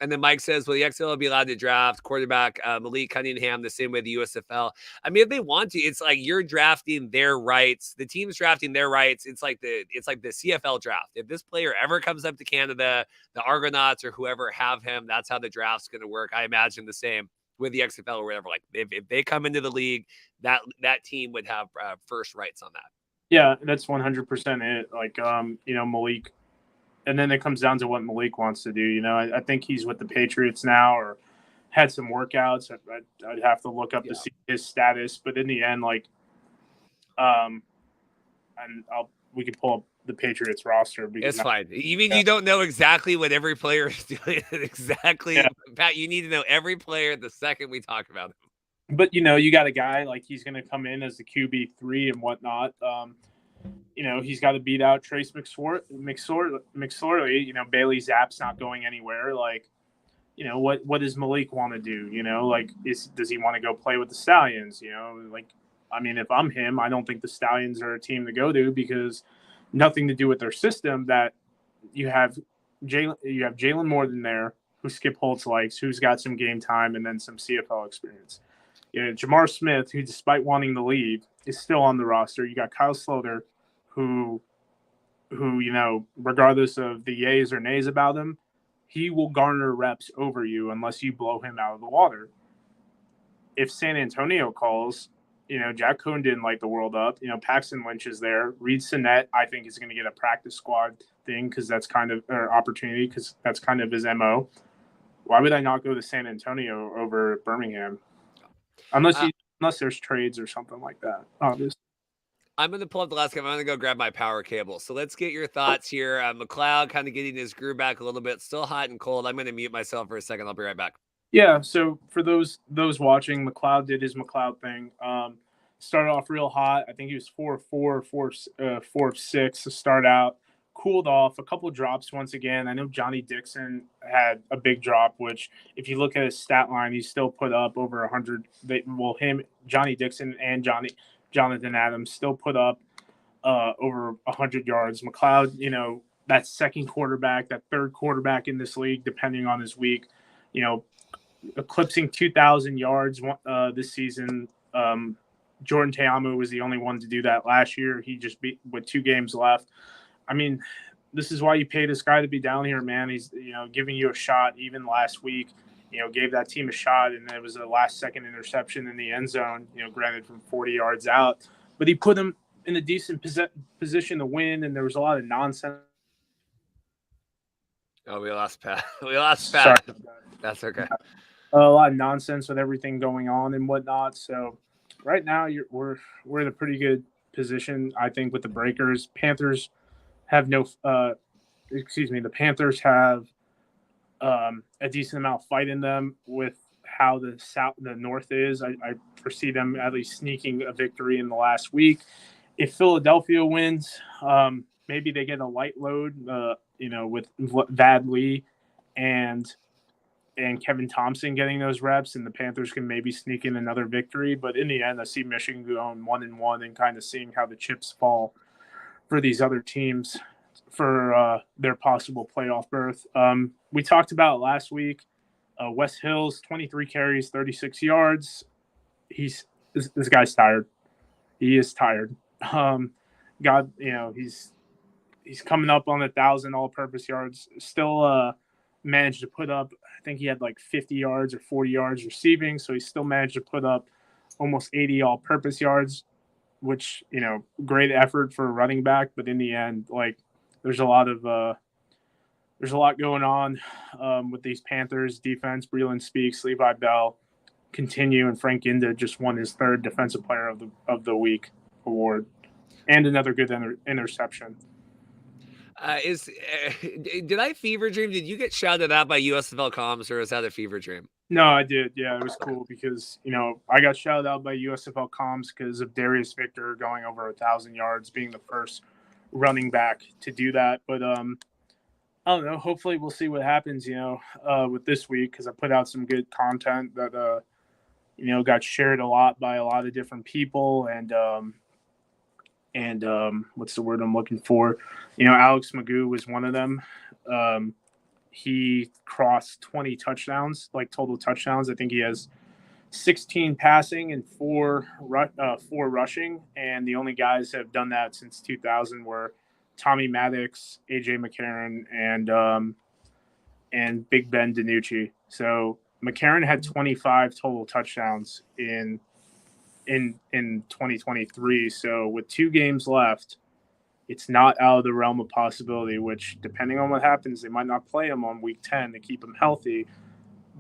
And then Mike says, will the XFL be allowed to draft quarterback Malik Cunningham the same way the USFL? I mean, if they want to, it's like you're drafting their rights. The team's drafting their rights. It's like the CFL draft. If this player ever comes up to Canada, the Argonauts or whoever have him, that's how the draft's going to work. I imagine the same with the XFL or whatever. Like if they come into the league, that team would have first rights on that. Yeah, that's 100% it. Like, Malik. And then it comes down to what Malik wants to do. I think he's with the Patriots now or had some workouts. I'd have to look up to see his status. But in the end, we could pull up the Patriots roster. It's fine. You mean you don't know exactly what every player is doing? Exactly. Yeah. Pat, you need to know every player the second we talk about him. But, you got a guy like he's going to come in as the QB3 and whatnot. He's got to beat out Trace McSorley. Bailey Zapp's not going anywhere. What does Malik want to do? Does he want to go play with the Stallions? If I'm him, I don't think the Stallions are a team to go to because nothing to do with their system. That you have Jalen Morton there, who Skip Holtz likes, who's got some game time and then some CFL experience. Jamar Smith, who despite wanting to leave, is still on the roster. You got Kyle Sloter, who regardless of the yays or nays about him, he will garner reps over you unless you blow him out of the water. If San Antonio calls, Jack Cohn didn't light the world up. Paxton Lynch is there. Reed Sinnett, I think, is going to get a practice squad thing because that's kind of or opportunity because that's kind of his MO. Why would I not go to San Antonio over Birmingham? Unless there's trades or something like that, obviously. I'm going to pull up the last game. I'm going to go grab my power cable. So let's get your thoughts here. McLeod kind of getting his groove back a little bit. Still hot and cold. I'm going to mute myself for a second. I'll be right back. Yeah, so for those watching, McLeod did his McLeod thing. Started off real hot. I think he was 4 of 6 to start out. Cooled off. A couple of drops once again. I know Johnny Dixon had a big drop, which if you look at his stat line, he still put up over 100. Johnny Dixon and Jonathan Adams still put up over 100 yards. McLeod, that second quarterback, that third quarterback in this league, depending on his week, eclipsing 2,000 yards this season. Jordan Teamu was the only one to do that last year. He just beat with 2 games left. I mean, this is why you pay this guy to be down here, man. He's, giving you a shot. Even last week, gave that team a shot, and it was a last-second interception in the end zone, granted from 40 yards out. But he put them in a decent position to win, and there was a lot of nonsense. Oh, we lost Pat. Sorry. That's okay. A lot of nonsense with everything going on and whatnot. So right now, we're in a pretty good position, I think, with the Breakers. Panthers have the Panthers have a decent amount of fight in them with how the North is. I foresee them at least sneaking a victory in the last week. If Philadelphia wins, maybe they get a light load, with Vad Lee and Kevin Thompson getting those reps, and the Panthers can maybe sneak in another victory. But in the end, I see Michigan going 1-1 and kind of seeing how the chips fall for these other teams for their possible playoff berth. We talked about last week, Wes Hills, 23 carries, 36 yards. This guy's tired. He is tired. He's coming up on 1,000 all-purpose yards. Still managed to put up, I think he had like 50 yards or 40 yards receiving, so he still managed to put up almost 80 all-purpose yards, which, great effort for a running back. But in the end, there's a lot going on with these Panthers defense. Breland Speaks, Levi Bell continue, and Frank Ginda just won his 3rd Defensive Player of the Week award, and another good interception. Did I fever dream? Did you get shouted out by USFL comms, or is that a fever dream? No, I did. Yeah, it was cool because, I got shouted out by USFL comms because of Darius Victor going over 1,000 yards, being the first running back to do that. But I don't know. Hopefully we'll see what happens, with this week, because I put out some good content that, got shared a lot by a lot of different people. And what's the word I'm looking for? Alex Magoo was one of them. he crossed 20 touchdowns, like total touchdowns. I think he has 16 passing and four rushing, and the only guys that have done that since 2000 were Tommy Maddox, AJ McCarron, and Big Ben DiNucci. So McCarron had 25 total touchdowns in 2023. So with 2 games left, it's not out of the realm of possibility, which depending on what happens, they might not play him on week 10 to keep him healthy.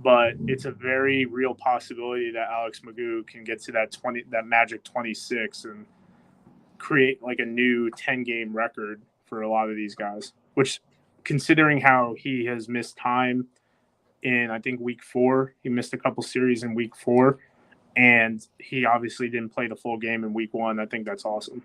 But it's a very real possibility that Alex Magoo can get to that magic 26 and create like a new 10-game record for a lot of these guys, which considering how he has missed time in, I think, week 4, he missed a couple series in week 4, and he obviously didn't play the full game in week 1. I think that's awesome.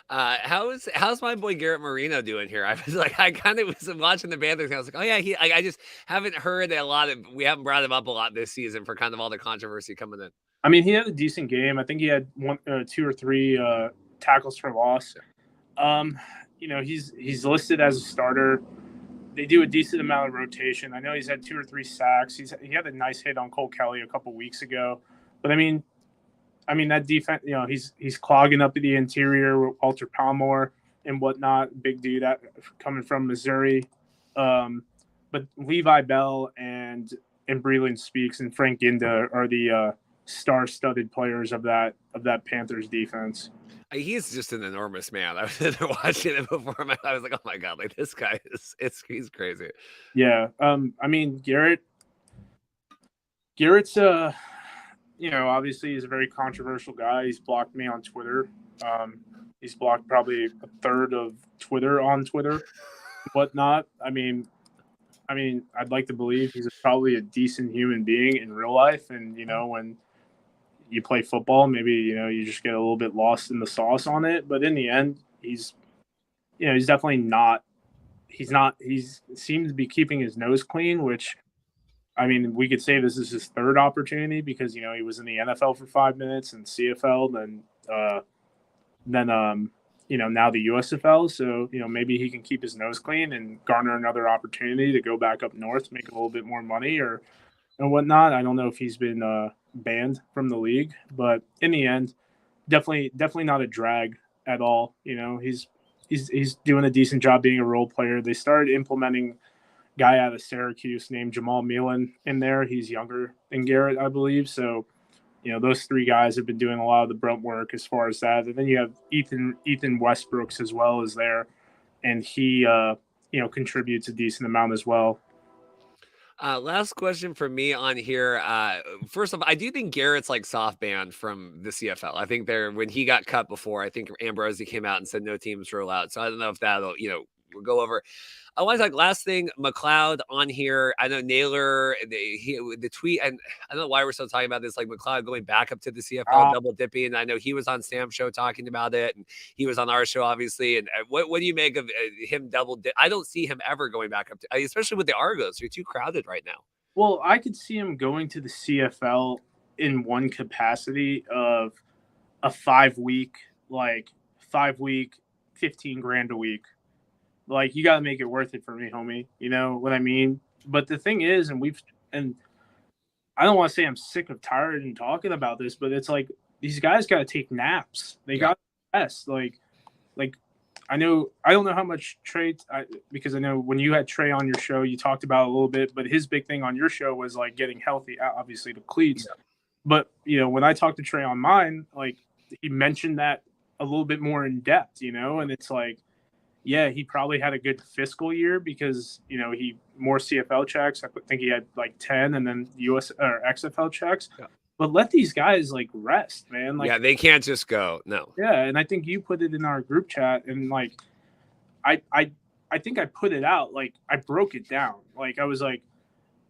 How's my boy Garrett Marino doing here? I was like, I kind of was watching the Panthers, and I was like, oh yeah, I just haven't heard a lot of. We haven't brought him up a lot this season for kind of all the controversy coming in. I mean, he had a decent game. I think he had 2 or 3 tackles for loss. He's listed as a starter. They do a decent amount of rotation. I know he's had 2 or 3 sacks. He had a nice hit on Cole Kelly a couple weeks ago, but I mean that defense. He's clogging up the interior with Walter Palmore and whatnot. Big dude that coming from Missouri, but Levi Bell and Breland Speaks and Frank Ginda are the star-studded players of that Panthers defense. He's just an enormous man. I was there watching it before. I was like, oh my god, like this guy he's crazy. Yeah. I mean, Garrett's obviously he's a very controversial guy. He's blocked me on Twitter. He's blocked probably a third of Twitter on Twitter, whatnot. I mean, I'd like to believe he's probably a decent human being in real life, and when you play football, maybe you just get a little bit lost in the sauce on it. But in the end, he's definitely not. He seems to be keeping his nose clean, which, I mean, we could say this is his 3rd opportunity because he was in the NFL for 5 minutes and CFL, then now the USFL. So maybe he can keep his nose clean and garner another opportunity to go back up north, make a little bit more money and whatnot. I don't know if he's been banned from the league, but in the end, definitely not a drag at all. He's doing a decent job being a role player. They started implementing a guy out of Syracuse named Jamal Meelan in there. He's younger than Garrett, I believe. So, those 3 guys have been doing a lot of the brunt work as far as that. And then you have Ethan Westbrooks as well as there, and he contributes a decent amount as well. Last question for me on here. First off, I do think Garrett's like soft banned from the CFL. I think when he got cut before, I think Ambrosi came out and said no teams roll out. So I don't know if that'll, we'll go over. I want to talk last thing, McLeod on here. I know Naylor, the tweet, and I don't know why we're still talking about this, like McLeod going back up to the CFL, double dipping. And I know he was on Sam's show talking about it, and he was on our show, obviously. And what do you make of him double dip? I don't see him ever going back up to, especially with the Argos. You're too crowded right now. Well, I could see him going to the CFL in one capacity of a 5-week, 15 grand a week. Like, you got to make it worth it for me, homie. You know what I mean? But the thing is, and I don't want to say I'm sick of tired and talking about this, but it's like these guys got to take naps. They got to rest. Like I don't know how much Trey, because I know when you had Trey on your show, you talked about it a little bit, but his big thing on your show was like getting healthy, obviously the cleats. Yeah. But, when I talked to Trey on mine, like he mentioned that a little bit more in depth, and it's like, yeah, he probably had a good fiscal year because, he more CFL checks. I think he had like 10 and then US or XFL checks. Yeah. But let these guys like rest, man. Like, yeah, they can't just go. No. Yeah, and I think you put it in our group chat, and like, I think I put it out. Like, I broke it down. Like, I was like,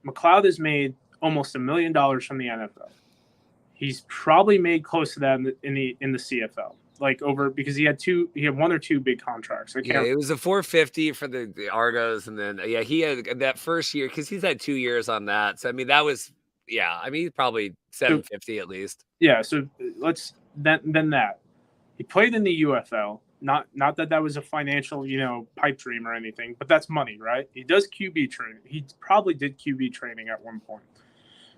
McLeod has made almost $1 million from the NFL. He's probably made close to that in the CFL. Like because he had 1 or 2 big contracts. It was a $450 for the Argos, and then he had that first year because he's had 2 years on that. So I mean that was he's probably $750 at least. Yeah, so let's then that he played in the UFL. Not that was a financial, pipe dream or anything, but that's money, right? He does QB training. He probably did QB training at one point.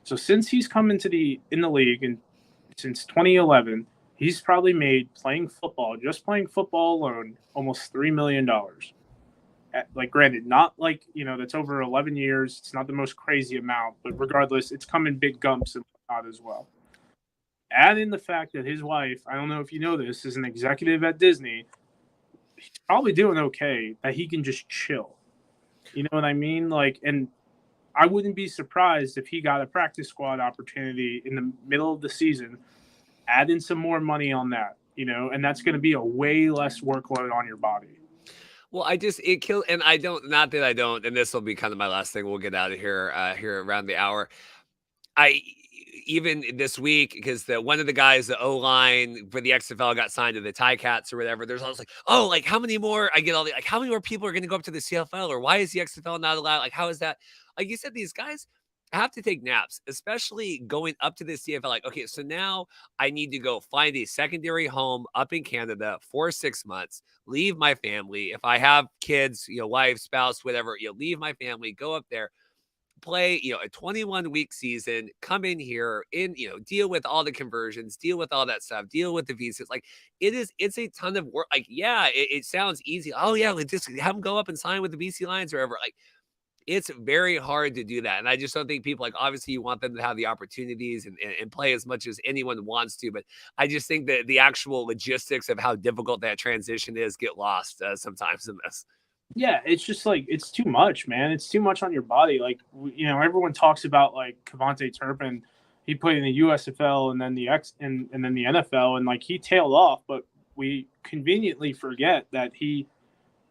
So since he's come in the league and since 2011, he's probably made just playing football alone, almost $3 million. Like, granted, not like, that's over 11 years. It's not the most crazy amount, but regardless, it's come in big gumps and whatnot as well. Add in the fact that his wife, I don't know if you know this, is an executive at Disney. He's probably doing okay, that he can just chill. You know what I mean? Like, and I wouldn't be surprised if he got a practice squad opportunity in the middle of the season, add in some more money on that, and that's going to be a way less workload on your body. Well, it killed, and not that I don't, and this will be kind of my last thing. We'll get out of here, here around the hour. Even this week, because one of the guys, the O-line for the XFL got signed to the Ticats or whatever. There's always like, oh, like how many more? I get all the, like, how many more people are going to go up to the CFL, or why is the XFL not allowed? Like, how is that? Like you said, these guys have to take naps, especially going up to the CFL. Like, okay, so now I need to go find a secondary home up in Canada for 6 months, leave my family. If I have kids, wife, spouse, whatever, leave my family, go up there, play, a 21-week season, come in here, deal with all the conversions, deal with all that stuff, deal with the visas. Like, it's a ton of work. Like, yeah, it sounds easy. Oh yeah, let's just have them go up and sign with the BC Lions or whatever. Like, it's very hard to do that. And I just don't think people, like, obviously you want them to have the opportunities and play as much as anyone wants to, but I just think that the actual logistics of how difficult that transition is get lost sometimes in this. Yeah, it's just like, it's too much, man. It's too much on your body. Like, everyone talks about like Kevontae Turpin. He played in the USFL and then and then the NFL, and like he tailed off. But we conveniently forget that he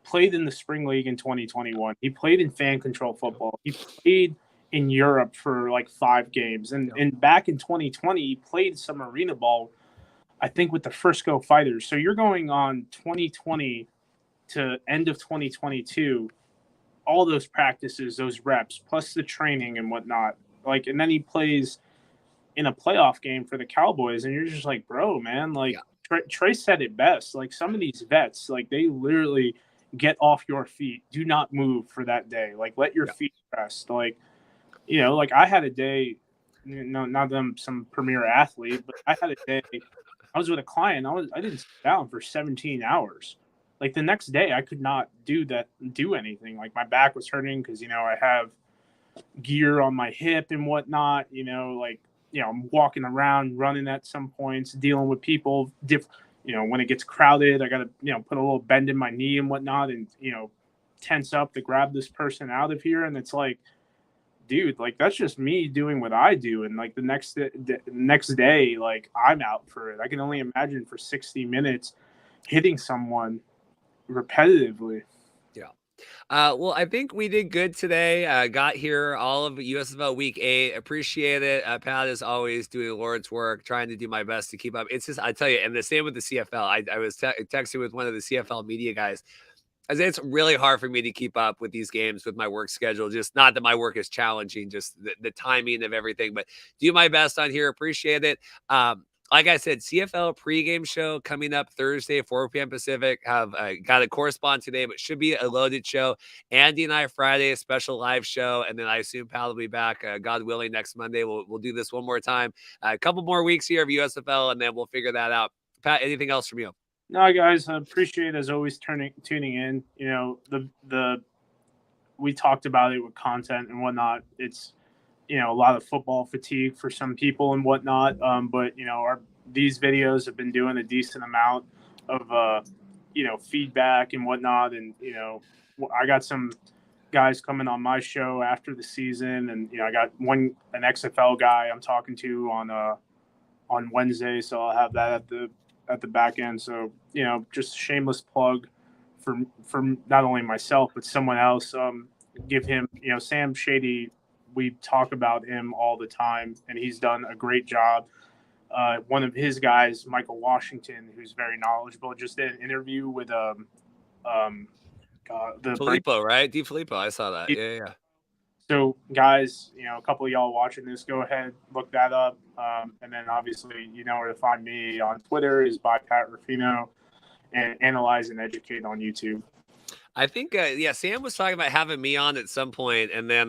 played in the spring league in 2021. He played in fan control football. He played in Europe for like 5 games, and back in 2020 he played some arena ball, I think, with the Frisco Fighters. So you're going on 2020 to end of 2022, all those practices, those reps, plus the training and whatnot. Like, and then he plays in a playoff game for the Cowboys, and you're just like, bro, man, like, yeah. Trey said it best. Like, some of these vets, like, they literally get off your feet. Do not move for that day. Like, let your feet rest. Like, like I had a day, not that I'm some premier athlete, but I had a day, I was with a client. I didn't sit down for 17 hours. Like, the next day I could not do anything. Like, my back was hurting because, I have gear on my hip and whatnot, I'm walking around, running at some points, dealing with people, when it gets crowded, I got to, put a little bend in my knee and whatnot and, tense up to grab this person out of here. And it's like, dude, like, that's just me doing what I do. And like the next day, like, I'm out for it. I can only imagine for 60 minutes hitting someone repetitively. Yeah. Well, I think we did good today. Got here all of USFL Week 8. Appreciate it. Pat, is always doing the Lord's work, trying to do my best to keep up. It's just, I tell you, and the same with the CFL. I was texting with one of the CFL media guys. I say it's really hard for me to keep up with these games with my work schedule. Just not that my work is challenging, just the timing of everything, but do my best on here. Appreciate it. Like I said, CFL pregame show coming up Thursday, 4 p.m. Pacific. Have got a correspond today, but should be a loaded show. Andy and I Friday, a special live show, and then I assume Pat will be back, God willing, next Monday. We'll do this one more time. A couple more weeks here of USFL, and then we'll figure that out. Pat, anything else from you? No, guys, I appreciate, as always, tuning in. We talked about it with content and whatnot. It's a lot of football fatigue for some people and whatnot. But these videos have been doing a decent amount of feedback and whatnot. And I got some guys coming on my show after the season, and I got an XFL guy I'm talking to on Wednesday, so I'll have that at the back end. So just a shameless plug for not only myself but someone else. Give him, Sam Shady. We talk about him all the time, and he's done a great job. One of his guys, Michael Washington, who's very knowledgeable, just did an interview with Filippo, right? D. Filippo. I saw that. Yeah. So, guys, a couple of y'all watching this, go ahead, look that up. And then, obviously, where to find me on Twitter is by Pat Rifino. and analyze and educate on YouTube. I think, yeah, Sam was talking about having me on at some point, and then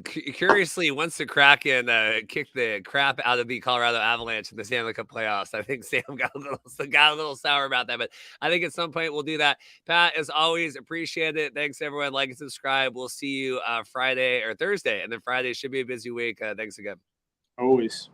curiously, once the Kraken kicked the crap out of the Colorado Avalanche in the Stanley Cup playoffs, I think Sam got a little sour about that. But I think at some point we'll do that. Pat, as always, appreciate it. Thanks everyone. Like and subscribe. We'll see you Friday or Thursday, and then Friday should be a busy week. Thanks again. Always.